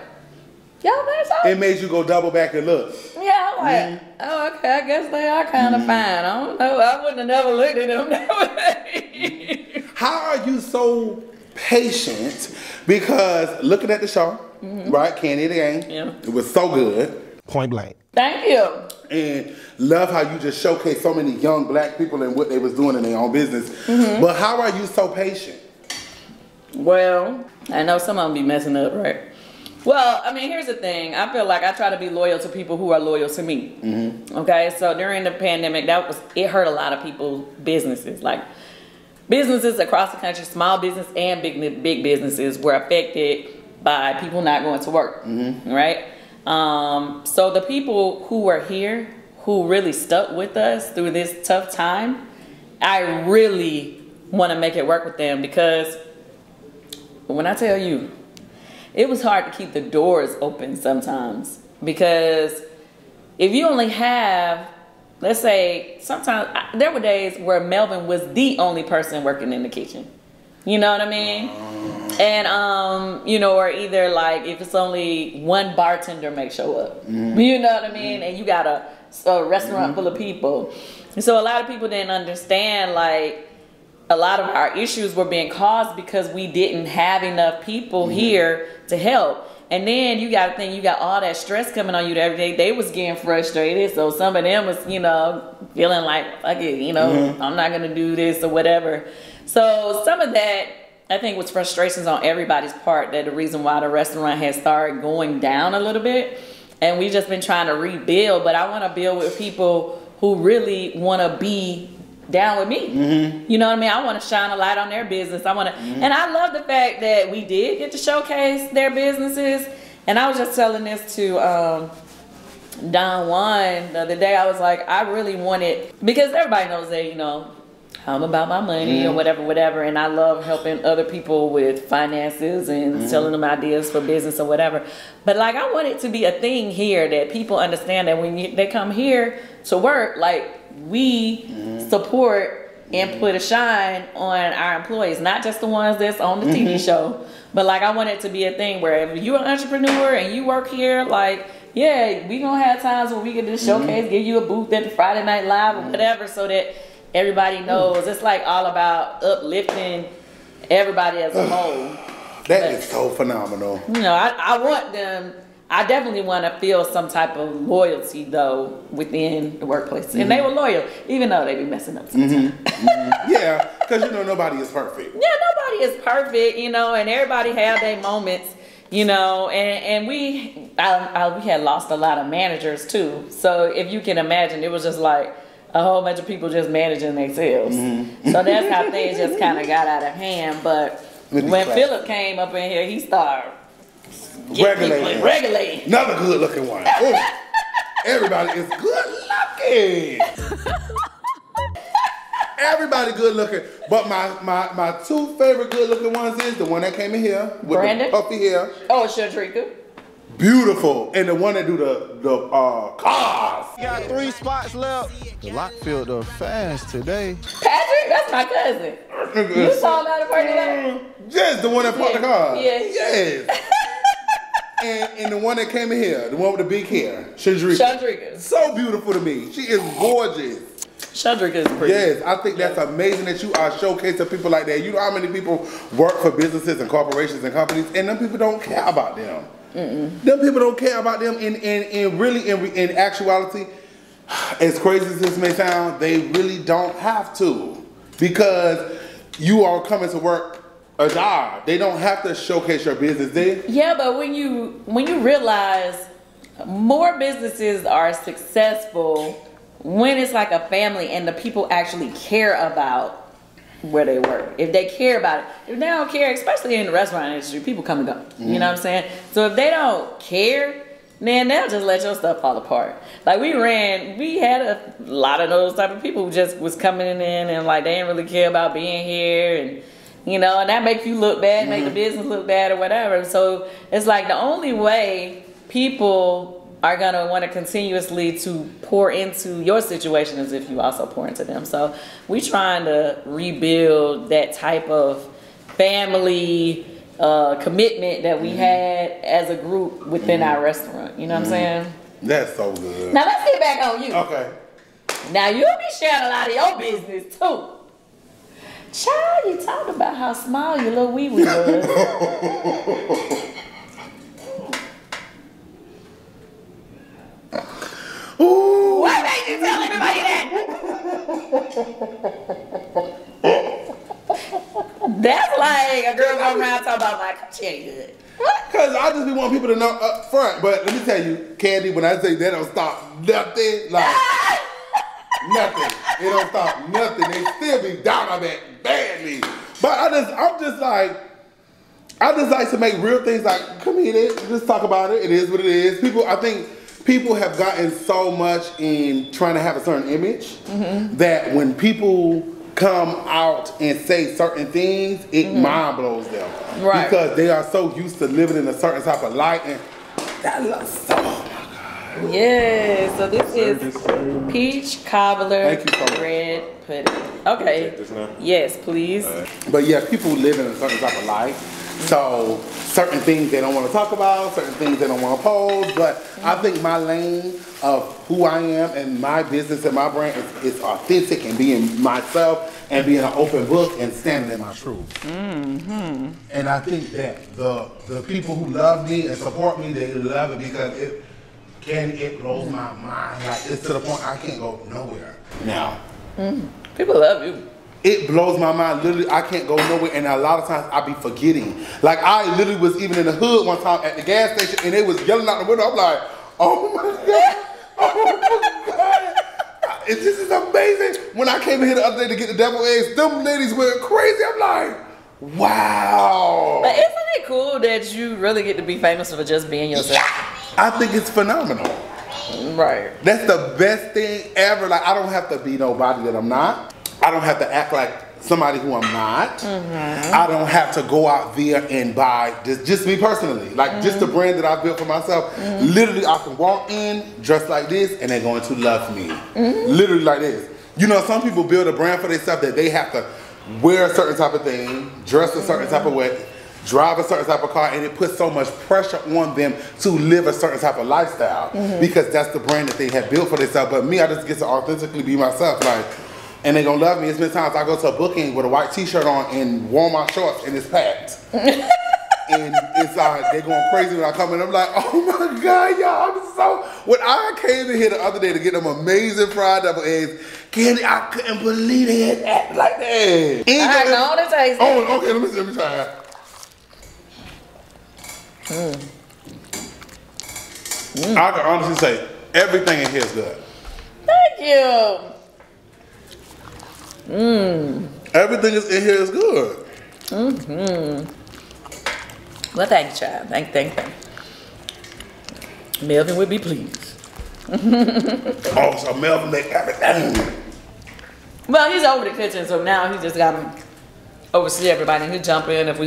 "Y'all man, so?" It made you go double back and look. Yeah, I'm like, "Oh, okay, I guess they are kind of fine." I don't know. I wouldn't have never looked at them that way. How are you so patient? Because looking at the show, right, Candy the Game, it was so good. Point blank. Thank you. And love how you just showcase so many young black people and what they was doing in their own business. But how are you so patient? Well, I know some of them be messing up, right? Well, I mean, here's the thing. I feel like I try to be loyal to people who are loyal to me. Okay, so during the pandemic, it hurt a lot of people's businesses. Like businesses across the country, small business and big businesses were affected by people not going to work, right? So the people who were here, who really stuck with us through this tough time, I really want to make it work with them, because when I tell you, it was hard to keep the doors open sometimes, because if you only have, let's say, sometimes there were days where Melvin was the only person working in the kitchen. You know what I mean? And, you know, or either like if it's only one bartender may show up. You know what I mean? And you got a restaurant full of people. And so a lot of people didn't understand, like, a lot of our issues were being caused because we didn't have enough people here to help. And then you got to think, you got all that stress coming on you every day. They was getting frustrated. So some of them was, you know, feeling like, fuck it, you know, I'm not going to do this or whatever. So some of that, I think, was frustrations on everybody's part, that the reason why the restaurant has started going down a little bit. And we just been trying to rebuild. But I want to build with people who really want to be down with me. You know what I mean? I want to shine a light on their business. I want to, and I love the fact that we did get to showcase their businesses. And I was just telling this to Don Juan the other day. I was like, I really wanted, because everybody knows that, you know, I'm about my money or whatever, and I love helping other people with finances and telling them ideas for business or whatever. But like, I want it to be a thing here that people understand that when they come here to work, like, we support and put a shine on our employees, not just the ones that's on the TV show, but like, I want it to be a thing where if you're an entrepreneur and you work here, like, yeah, we gonna have times where we can just showcase, give you a booth at the Friday Night Live or whatever, so that everybody knows. It's like all about uplifting everybody as a whole. That is so phenomenal. You know, I want them, I definitely want to feel some type of loyalty though within the workplace. And they were loyal, even though they be messing up sometimes. Yeah, because you know nobody is perfect. Yeah, nobody is perfect, you know, and everybody have their moments, you know, and we had lost a lot of managers too. So if you can imagine, it was just like a whole bunch of people just managing themselves. So that's how things just kind of got out of hand. But when Philip came up in here, he started regulating. Another good looking one. Ooh, everybody is good looking. Everybody good looking. But my two favorite good looking ones is the one that came in here with Brandon? the puffy hair. Oh, Shadrika. Beautiful. And the one that do the cars. Got 3 spots left. The lot filled up fast today. Patrick, that's my cousin. You saw him out of work today? Yes, the one that parked the car. Yeah. Yes. and the one that came in here, the one with the big hair, Shadrika. So beautiful to me. She is gorgeous. Shadrika is pretty. Yes, I think that's amazing that you are showcasing people like that. You know how many people work for businesses and corporations and companies, and them people don't care about them. Them people don't care about them. In actuality, as crazy as this may sound, they really don't have to, because you are coming to work a job. They don't have to showcase your business there. Yeah, but when you realize more businesses are successful when it's like a family and the people actually care about where they work. If they care about it. If they don't care, especially in the restaurant industry, people come and go. You know what I'm saying? So if they don't care, then they'll just let your stuff fall apart. Like we had a lot of those type of people who just was coming in and like they didn't really care about being here, and you know, and that make you look bad, make the business look bad or whatever. So it's like the only way people are gonna want to continuously to pour into your situation as if you also pour into them. So we trying to rebuild that type of family commitment that we had as a group within our restaurant. You know what I'm saying? That's so good. Now let's get back on you. Okay. Now you'll be sharing a lot of your business too. Child, you talked about how small your little wee wee was. That's like a girl going around talking about like, she ain't good. Because I just be wanting people to know up front. But let me tell you, Candy, when I say that don't stop nothing, like, nothing. It don't stop nothing. They still be down on that badly. But I just like to make real things like, come here, just talk about it. It is what it is. I think people have gotten so much in trying to have a certain image that when people come out and say certain things, it mind blows them. Right. Because they are so used to living in a certain type of light, and that looks so, oh my God. Yeah, so this is peach cobbler Thank you so much. bread pudding. Okay. Yes, please. But yeah, people live in a certain type of life. So certain things they don't want to talk about, certain things they don't want to pose. But I think my lane of who I am and my business and my brand is authentic and being myself and being an open book and standing in my truth. And I think that the people who love me and support me, they love it because it blows my mind. Like, it's to the point I can't go nowhere now. People love you. It blows my mind. Literally, I can't go nowhere, and a lot of times I be forgetting. Like, I literally was even in the hood one time at the gas station, and they was yelling out the window. I'm like, oh my God, oh my God. This is amazing. When I came in here the other day to get the devil eggs, them ladies went crazy. I'm like, wow. But isn't it cool that you really get to be famous for just being yourself? I think it's phenomenal. Right. That's the best thing ever. Like, I don't have to be nobody that I'm not. I don't have to act like somebody who I'm not. I don't have to go out there and buy, just me personally, like just the brand that I built for myself. Literally, I can walk in dressed like this and they're going to love me. Literally like this. You know, some people build a brand for themselves that they have to wear a certain type of thing, dress a certain type of way, drive a certain type of car, and it puts so much pressure on them to live a certain type of lifestyle because that's the brand that they have built for themselves. But me, I just get to authentically be myself. Like, and they gonna love me. It's been times I go to a booking with a white t-shirt on and Walmart shorts and it's packed. And it's like, they going crazy when I come in. I'm like, oh my God, y'all, I'm so... When I came in here the other day to get them amazing fried double eggs, Candy, I couldn't believe they had acted like that. I know the taste. Oh, okay, let me try it. I can honestly say, everything in here is good. Thank you. Everything is in here is good. Well, thank you, child. Thank you. Melvin would be pleased. Oh, so Melvin make everything. Well, he's over the kitchen, so now he just got to oversee everybody. He'll jump in if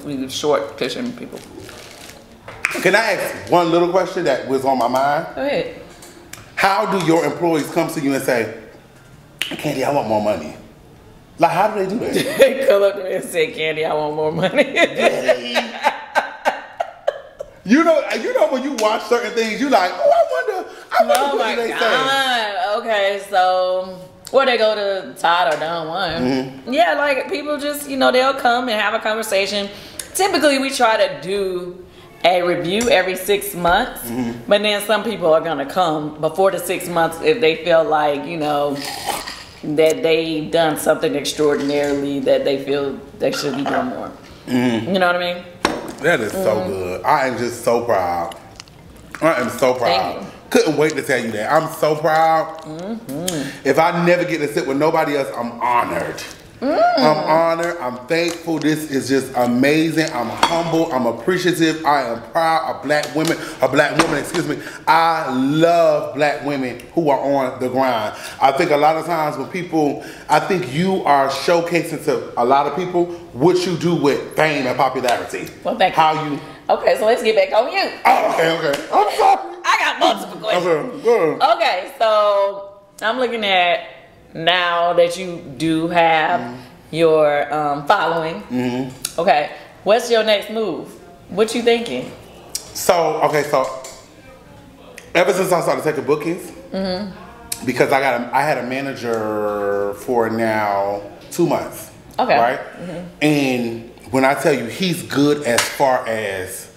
we short kitchen people. Can I ask one little question that was on my mind? Go ahead. How do your employees come to you and say, Candy, I want more money? Like, how do they do that? They come up to me and say, Candy, I want more money. You know when you watch certain things, you like, oh, I wonder Oh my what they say. God. Okay, so or they go to Todd or Don Juan. Yeah, like people just, they'll come and have a conversation. Typically, we try to do a review every 6 months, but then some people are gonna come before the 6 months if they feel like, that they've done something extraordinarily that they feel they should be doing more. You know what I mean? That is so good. I am just so proud. I am so proud. Thank you. Couldn't wait to tell you that. I'm so proud. If I never get to sit with nobody else, I'm honored. I'm honored. I'm thankful. This is just amazing. I'm humble. I'm appreciative. I am proud of black women. Excuse me. I love black women who are on the grind. I think a lot of times when people, I think you are showcasing to a lot of people what you do with fame and popularity. Well, thank you. How you. Okay, so let's get back on you. Oh, okay. I'm sorry. I got multiple questions. Okay, so I'm looking at now that you do have your following. Okay, what's your next move? What you thinking? So ever since I started taking bookings, because I had a manager for now 2 months. Okay. Right? And when I tell you he's good as far as,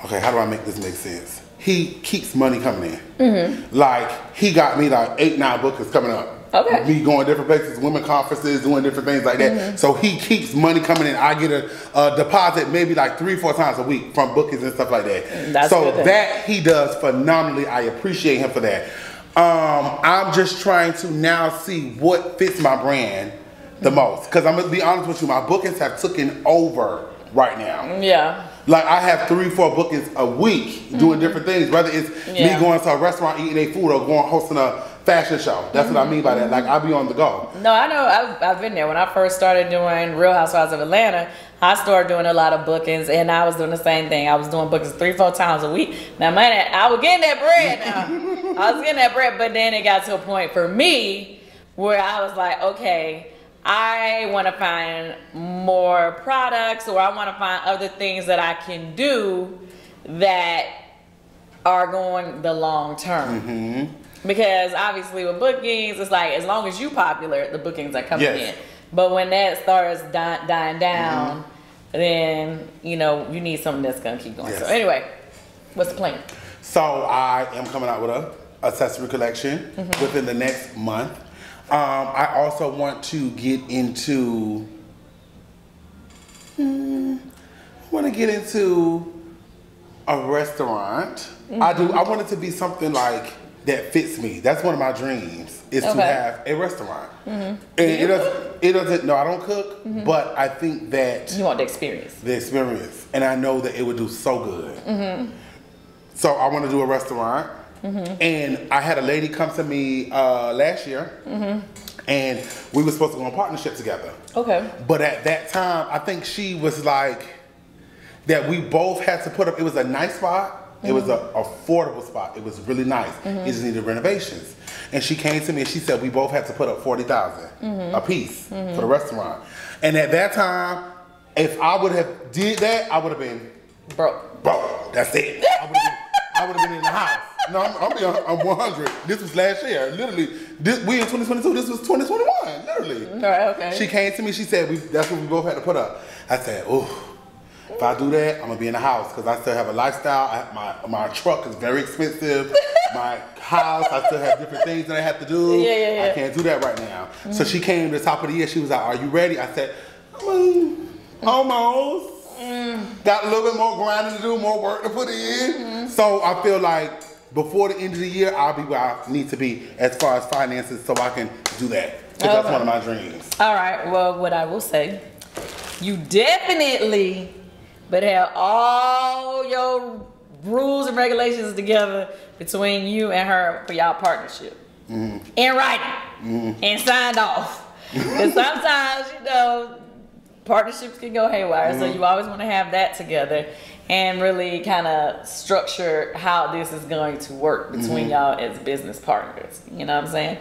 okay, how do I make this make sense? He keeps money coming in. Like, he got me like 8, 9 bookings coming up. Okay. Me going different places, women conferences, doing different things like that. So he keeps money coming in. I get a deposit maybe like 3-4 times a week from bookings and stuff like that. That's so good. that he does phenomenally. I appreciate him for that. I'm just trying to now see what fits my brand the most. Because I'm going to be honest with you, my bookings have taken over right now. Yeah. Like I have 3-4 bookings a week doing different things, whether it's me going to a restaurant eating their food or going hosting a fashion show. That's what I mean by that. Like I'll be on the go. No, I know. I've been there. When I first started doing Real Housewives of Atlanta, I started doing a lot of bookings, and I was doing the same thing. I was doing bookings 3-4 times a week. Now, man, I was getting that bread. Now I was getting that bread, but then it got to a point for me where I was like, okay, I want to find more products, or I want to find other things that I can do that are going the long term. Because obviously with bookings, it's like as long as you popular, the bookings are coming in. But when that starts dying down, then you know you need something that's gonna keep going. So anyway, what's the plan? So I am coming out with a accessory collection within the next month. I also want to get into. I want to get into a restaurant. I do. I want it to be something like that fits me. That's one of my dreams, is to have a restaurant. And it doesn't, no, I don't cook, but I think that you want the experience. The experience. And I know that it would do so good. So I want to do a restaurant. And I had a lady come to me last year, and we were supposed to go on partnership together. Okay. But at that time, I think she was like, that we both had to put up, it was a nice spot. It was an affordable spot. It was really nice. It just needed renovations. And she came to me and she said we both had to put up $40,000 a piece for the restaurant. And at that time, if I would have did that, I would have been broke. That's it. I would have been in the house. No, I'm 100. This was last year. Literally, we in 2022. This was 2021. Literally. All right. Okay. She came to me. She said that's what we both had to put up. I said, oh. If I do that, I'm gonna be in the house because I still have a lifestyle. My truck is very expensive. My house, I still have different things that I have to do. I can't do that right now. So she came to the top of the year. She was like, "Are you ready?" I said, "Almost." Got a little bit more grinding to do, more work to put in. So I feel like before the end of the year, I'll be where I need to be as far as finances, so I can do that. Because that's one of my dreams. All right. Well, what I will say, you definitely. But have all your rules and regulations together between you and her for y'all partnership. In writing. And signed off. Because sometimes, you know, partnerships can go haywire. So you always want to have that together and really kind of structure how this is going to work between y'all as business partners. You know what I'm saying?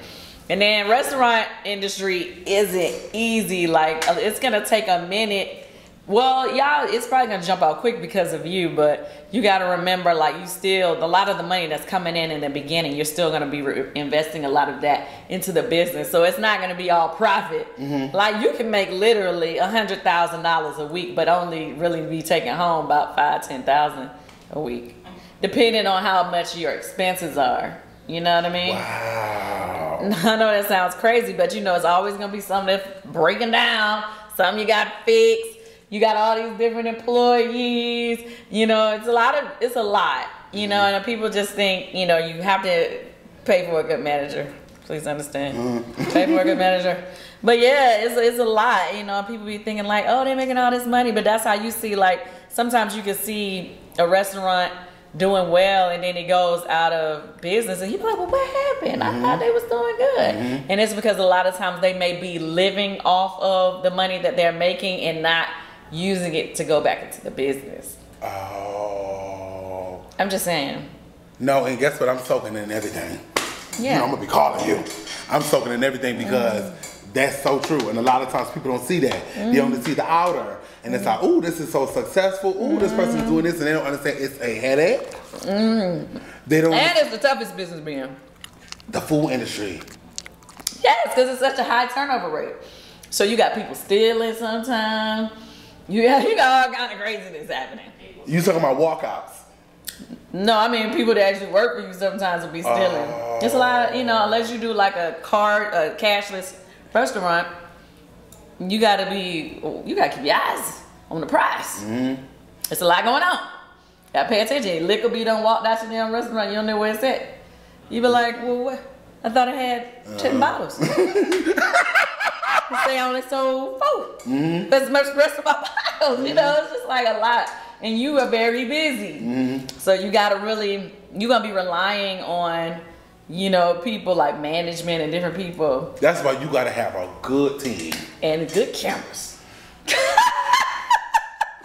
And then restaurant industry isn't easy. Like, it's going to take a minute. Well, y'all, it's probably gonna jump out quick because of you, but you gotta remember, like, you still, a lot of the money that's coming in the beginning, you're still gonna be investing a lot of that into the business. So it's not gonna be all profit. Like, you can make literally $100,000 a week, but only really be taking home about $5,000-$10,000 a week, depending on how much your expenses are. You know what I mean? Wow. I know that sounds crazy, but you know, it's always gonna be something that's breaking down, something you gotta fix. You got all these different employees, you know, it's a lot, you know, and people just think, you know, you have to pay for a good manager. Please understand. Pay for a good manager. But yeah, it's a lot, you know, people be thinking like, oh, they're making all this money, but that's how you see, like, sometimes you can see a restaurant doing well and then it goes out of business and you be like, well, what happened? I thought they was doing good. And it's because a lot of times they may be living off of the money that they're making and not using it to go back into the business. Oh. I'm just saying. No, and guess what? I'm soaking in everything. Yeah. You know, I'm gonna be calling you. I'm soaking in everything because that's so true. And a lot of times people don't see that. They only see the outer. And it's like, oh, this is so successful. Oh, this person's doing this, and they don't understand it's a headache. They don't. And it's the toughest business being. The food industry. Yes, because it's such a high turnover rate. So you got people stealing sometimes. You got all kind of craziness happening. You talking about walkouts? No, I mean people that actually work for you sometimes will be stealing. It's a lot of, unless you do like a cashless restaurant, you gotta keep your eyes on the prize. Mm-hmm. It's a lot going on. Gotta pay attention. Liquor be done walked out your damn restaurant, you don't know where it's at. You be like, well, what? I thought I had 10 bottles. They only sold 4. That's much the rest of my bottles. It's just like a lot. And you are very busy. So you gotta you're gonna be relying on, people like management and different people. That's why you gotta have a good team. And good cameras.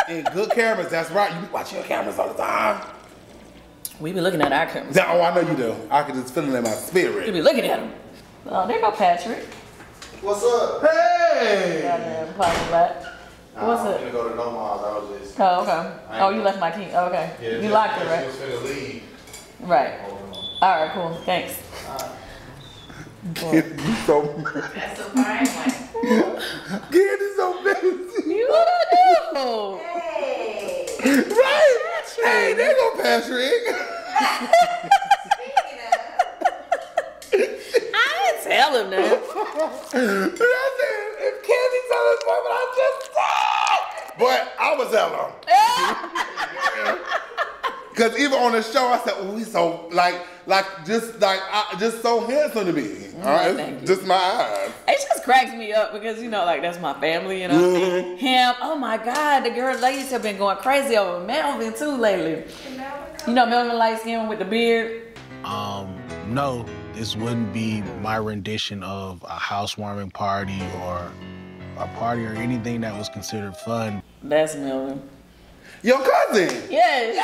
And good cameras, that's right. You be watching your cameras all the time. We be looking at our cameras. Oh, I know you do. I can just feel it in my spirit. You be looking at them. Oh, there go Patrick. What's up? Hey! Goddamn parking lot. What's I'm up? gonna go to No Miles. I was just. Oh, okay. Oh, you left my key. Oh, okay. Yeah, You locked it, She right? was finna leave. Right. All right, cool. Thanks. You so That's a fine one. Candy's so busy. You what I do? Hey. Right? Hey, there go Patrick. Speaking of, I didn't tell him that. But I said, if Candy tell us what I just said. But I was tell him. Because even on the show, I said, oh, he's so, just so handsome to me. Thank you. Just my eyes. It just cracks me up because, that's my family, Him, oh my God, the ladies have been going crazy over Melvin too lately. Melvin light skin with the beard. No, this wouldn't be my rendition of a housewarming party or a party or anything that was considered fun. That's Melvin. Your cousin. Yes.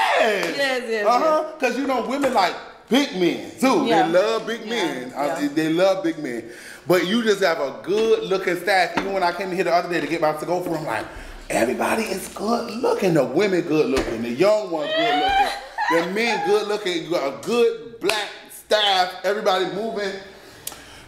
Yes. Because women like big men too. Yeah. They love big men. They love big men. But you just have a good looking staff. Even when I came here the other day to get my to go for, I'm like, everybody is good looking. The women good looking. The young ones good looking. The men good looking. You got a good black staff. Everybody moving.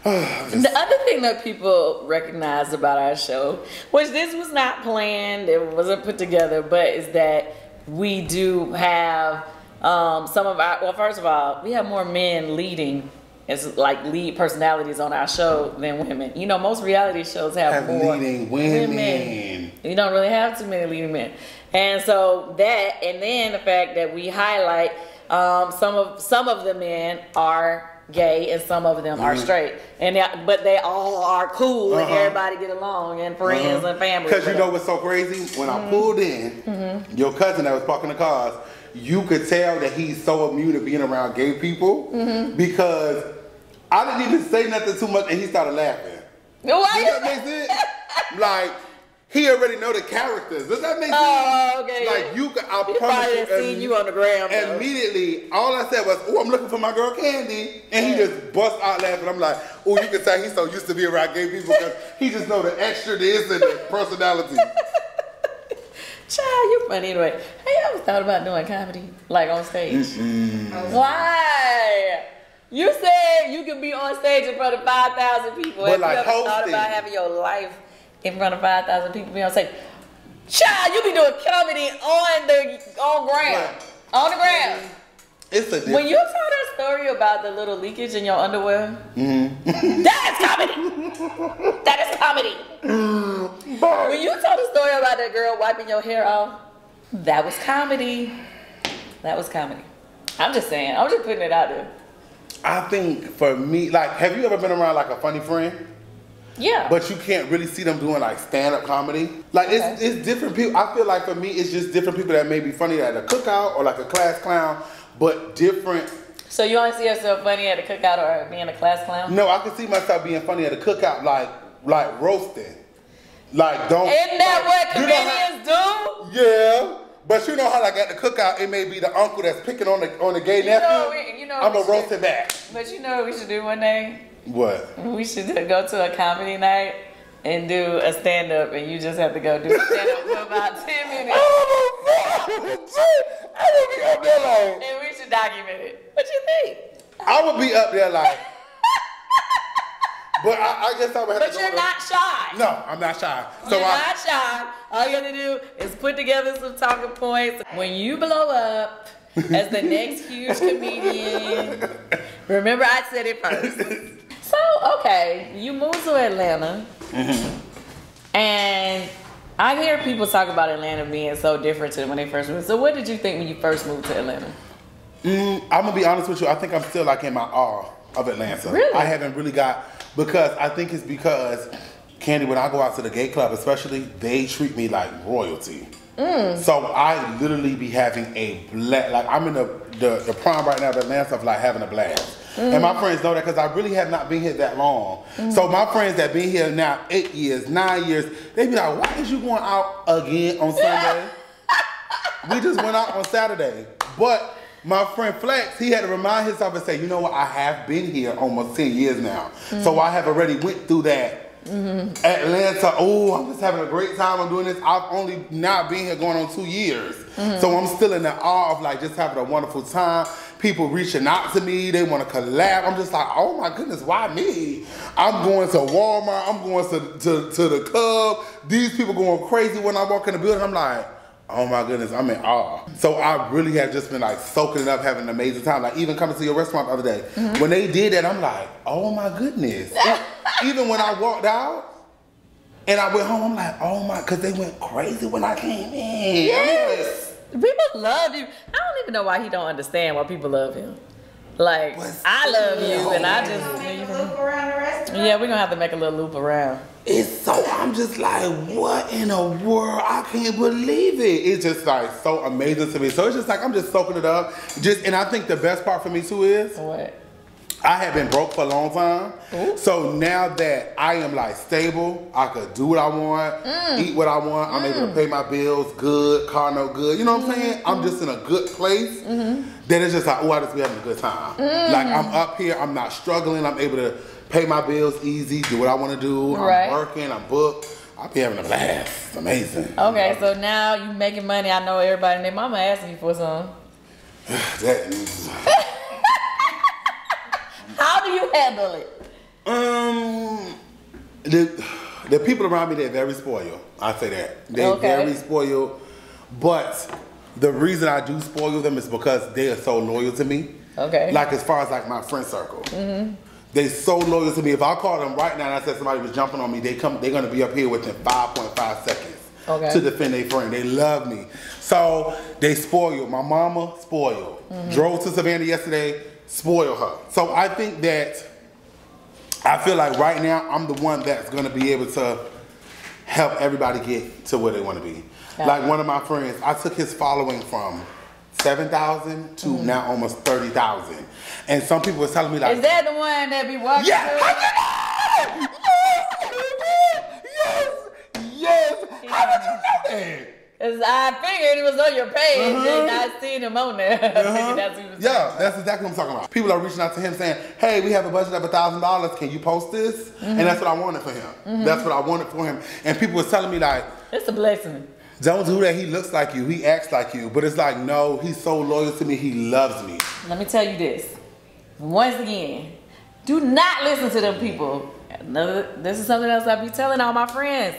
The other thing that people recognize about our show, which this was not planned, it wasn't put together, but is that we do have some of our, well, first of all, we have more men leading as like lead personalities on our show than women. Most reality shows have more leading women. You don't really have too many leading men. And so that, and then the fact that we highlight some of the men are gay and some of them are straight, but they all are cool and everybody get along and friends and family. Because what's so crazy? When I pulled in, your cousin that was parking the cars, you could tell that he's so immune to being around gay people because I didn't even say nothing too much and he started laughing. What? Does that make sense? Like, he already know the characters. Does that make sense? Oh, okay. Like, I He probably had seen you on the ground. Immediately, all I said was, oh, I'm looking for my girl Candy. And he just bust out laughing. I'm like, oh, you can tell he's so used to being around gay people because he just know the extra this and the personality. Child, you funny anyway. Have you ever thought about doing comedy, like on stage? Why? You said you could be on stage in front of 5,000 people. But Have like you ever thought hosting. about having your life in front of 5,000 people be on stage? Child, you be doing comedy on ground. On the ground. It's a difference. When you told that story about the little leakage in your underwear, that is comedy. That is comedy. When you told the story about that girl wiping your hair off, that was comedy. That was comedy. I'm just saying. I'm just putting it out there. I think for me, like, have you ever been around like a funny friend? Yeah. But you can't really see them doing like stand-up comedy. Like it's different people. I feel like for me, it's just different people that may be funny at a cookout or like a class clown, but different. So you only see yourself funny at a cookout or being a class clown? No, I can see myself being funny at a cookout, like roasting. Like don't. Isn't that what comedians do? Yeah. But you know how like at the cookout, it may be the uncle that's picking on the gay nephew. I'm gonna roast it back. But you know what we should do one day? What? We should go to a comedy night and do a stand-up, and you just have to go do a stand-up for about 10 minutes. Oh my God! I would be up there like. And we should document it. What you think? I would be up there like. But I guess I would have But to go. you're not shy. No, I'm not shy. You're not shy. All you have to do is put together some talking points. When you blow up, as the next huge comedian. Remember, I said it first. So, okay, you moved to Atlanta. And I hear people talk about Atlanta being so different to when they first moved. So what did you think when you first moved to Atlanta? I'm gonna be honest with you. I think I'm still like in my awe of Atlanta. Really? I haven't really got, because I think it's because, Candy, when I go out to the gay club especially, they treat me like royalty. So I literally be having a blast. Like I'm in the prime right now of Atlanta of like having a blast. And my friends know that because I really have not been here that long. So my friends that been here now 8 years, 9 years, they be like, why is you going out again on Sunday? We just went out on Saturday. But my friend Flex, he had to remind himself and say, you know what, I have been here almost 10 years now. So I have already went through that. Atlanta, oh, I'm just having a great time. I'm doing this. I've only now been here going on 2 years. So I'm still in the awe of like just having a wonderful time. People reaching out to me, they want to collab. I'm just like, oh my goodness, why me? I'm going to Walmart, I'm going to the club. These people going crazy when I walk in the building. I'm like, oh my goodness, I'm in awe. So I really have just been like soaking it up, having an amazing time. Like even coming to your restaurant the other day, when they did that, I'm like, oh my goodness. Even when I walked out and I went home, I'm like, oh my, because they went crazy when I came in. Yes. People love you. I don't even know why he don't understand why people love him. Like, I love you and I just... Make a loop around the restaurant? Yeah, we're going to have to make a little loop around. It's so, I'm just like, what in the world? I can't believe it. It's just like so amazing to me. So it's just like, I'm just soaking it up. And I think the best part for me too is... What? I have been broke for a long time. So now that I am like stable, I could do what I want, eat what I want. I'm able to pay my bills good, car no good. You know what I'm saying? I'm just in a good place. Then it's just like, oh, I just be having a good time. Like I'm up here, I'm not struggling. I'm able to pay my bills easy, do what I want to do. I'm working, I'm booked. I'll be having a blast. It's amazing. Okay, so now you making money. I know everybody and their mama asking you for some. How do you handle it? The people around me, they're very spoiled. I say that. They're very spoiled. But the reason I do spoil them is because they are so loyal to me. Okay. Like as far as like my friend circle. They're so loyal to me. If I call them right now and I said somebody was jumping on me, they're gonna be up here within 5.5 seconds to defend their friend. They love me. So they spoiled. My mama spoiled. Drove to Savannah yesterday, spoiled her. So I think that, I feel like right now I'm the one that's gonna be able to help everybody get to where they wanna be. Like one of my friends, I took his following from 7,000 to now almost 30,000. And some people were telling me like, is that the one that be walking Yes! How did you know that? Cause I figured it was on your page and I seen him on there. That's exactly what I'm talking about. People are reaching out to him saying, hey, we have a budget of $1,000. Can you post this? And that's what I wanted for him. That's what I wanted for him. And people were telling me like, it's a blessing. Don't do that. He looks like you. He acts like you. But it's like, no, he's so loyal to me. He loves me. Let me tell you this. Once again, do not listen to them people. This is something else I be telling all my friends.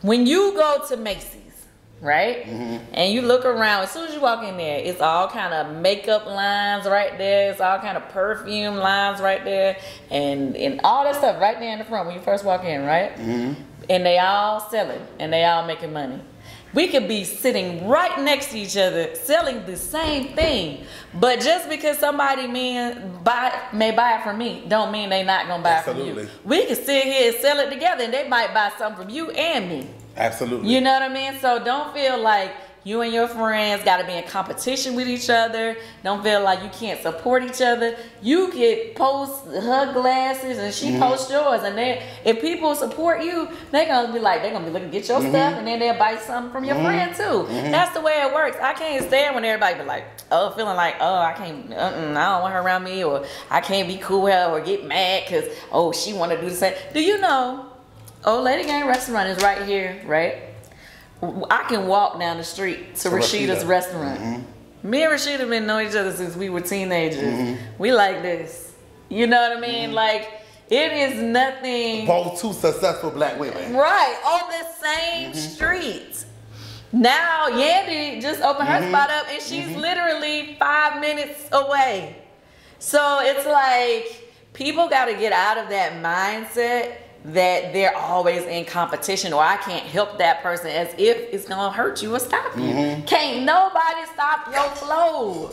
When you go to Macy's, right? And you look around, as soon as you walk in there, it's all kind of makeup lines right there. It's all kind of perfume lines right there. And all that stuff right there in the front when you first walk in, right? And they all selling and they all making money. We could be sitting right next to each other selling the same thing. But just because somebody may buy it from me, don't mean they not gonna buy it from you. We could sit here and sell it together and they might buy something from you and me. Absolutely. You know what I mean? So don't feel like you and your friends got to be in competition with each other. Don't feel like you can't support each other. You could post her glasses and she posts yours. And then if people support you, they're going to be looking at your stuff and then they'll buy something from your friend too. That's the way it works. I can't stand when everybody be like, oh, feeling like, oh, I can't, I don't want her around me, or I can't be cool with her, or get mad because, oh, she want to do the same. Do you know, Old Lady Gang restaurant is right here, right? I can walk down the street to Rashida's restaurant. Me and Rashida been knowing each other since we were teenagers. We like this. You know what I mean? Like, it is nothing. Both two successful black women. Right, on the same street. Now Yandy just opened her spot up, and she's literally 5 minutes away. So it's like people got to get out of that mindset that they're always in competition, or I can't help that person, as if it's gonna hurt you or stop you. Can't nobody stop your flow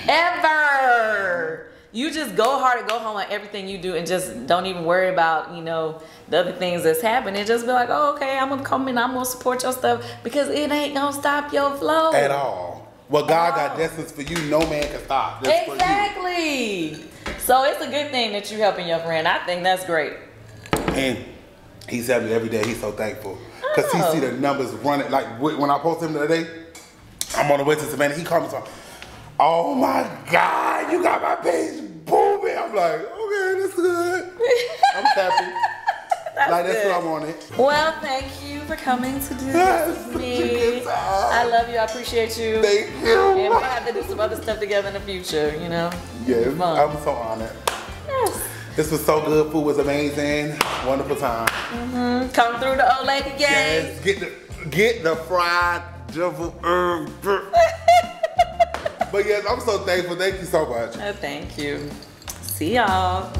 ever. You just go hard and go home on everything you do, and just don't even worry about, you know, the other things that's happening. Just be like, oh, okay, I'm gonna come in, I'm gonna support your stuff, because it ain't gonna stop your flow at all. What God got destines for you, no man can stop. That's exactly. So it's a good thing that you helping your friend. I think that's great. And he's happy every day. He's so thankful because he see the numbers running. Like when I posted him the other day, I'm on the way to Savannah. He called me so, oh my God, you got my page booming. I'm like, okay, that's good. I'm happy. That's what I wanted. Well, thank you for coming to do this with me. I love you. I appreciate you. Thank you. And we'll have to do some other stuff together in the future, you know? Yeah, I'm so honored. Yes. This was so good. Food was amazing. Wonderful time. Come through the old lady gang. Yes, get the fried devil herb. But yes, I'm so thankful. Thank you so much. Oh, thank you. See y'all.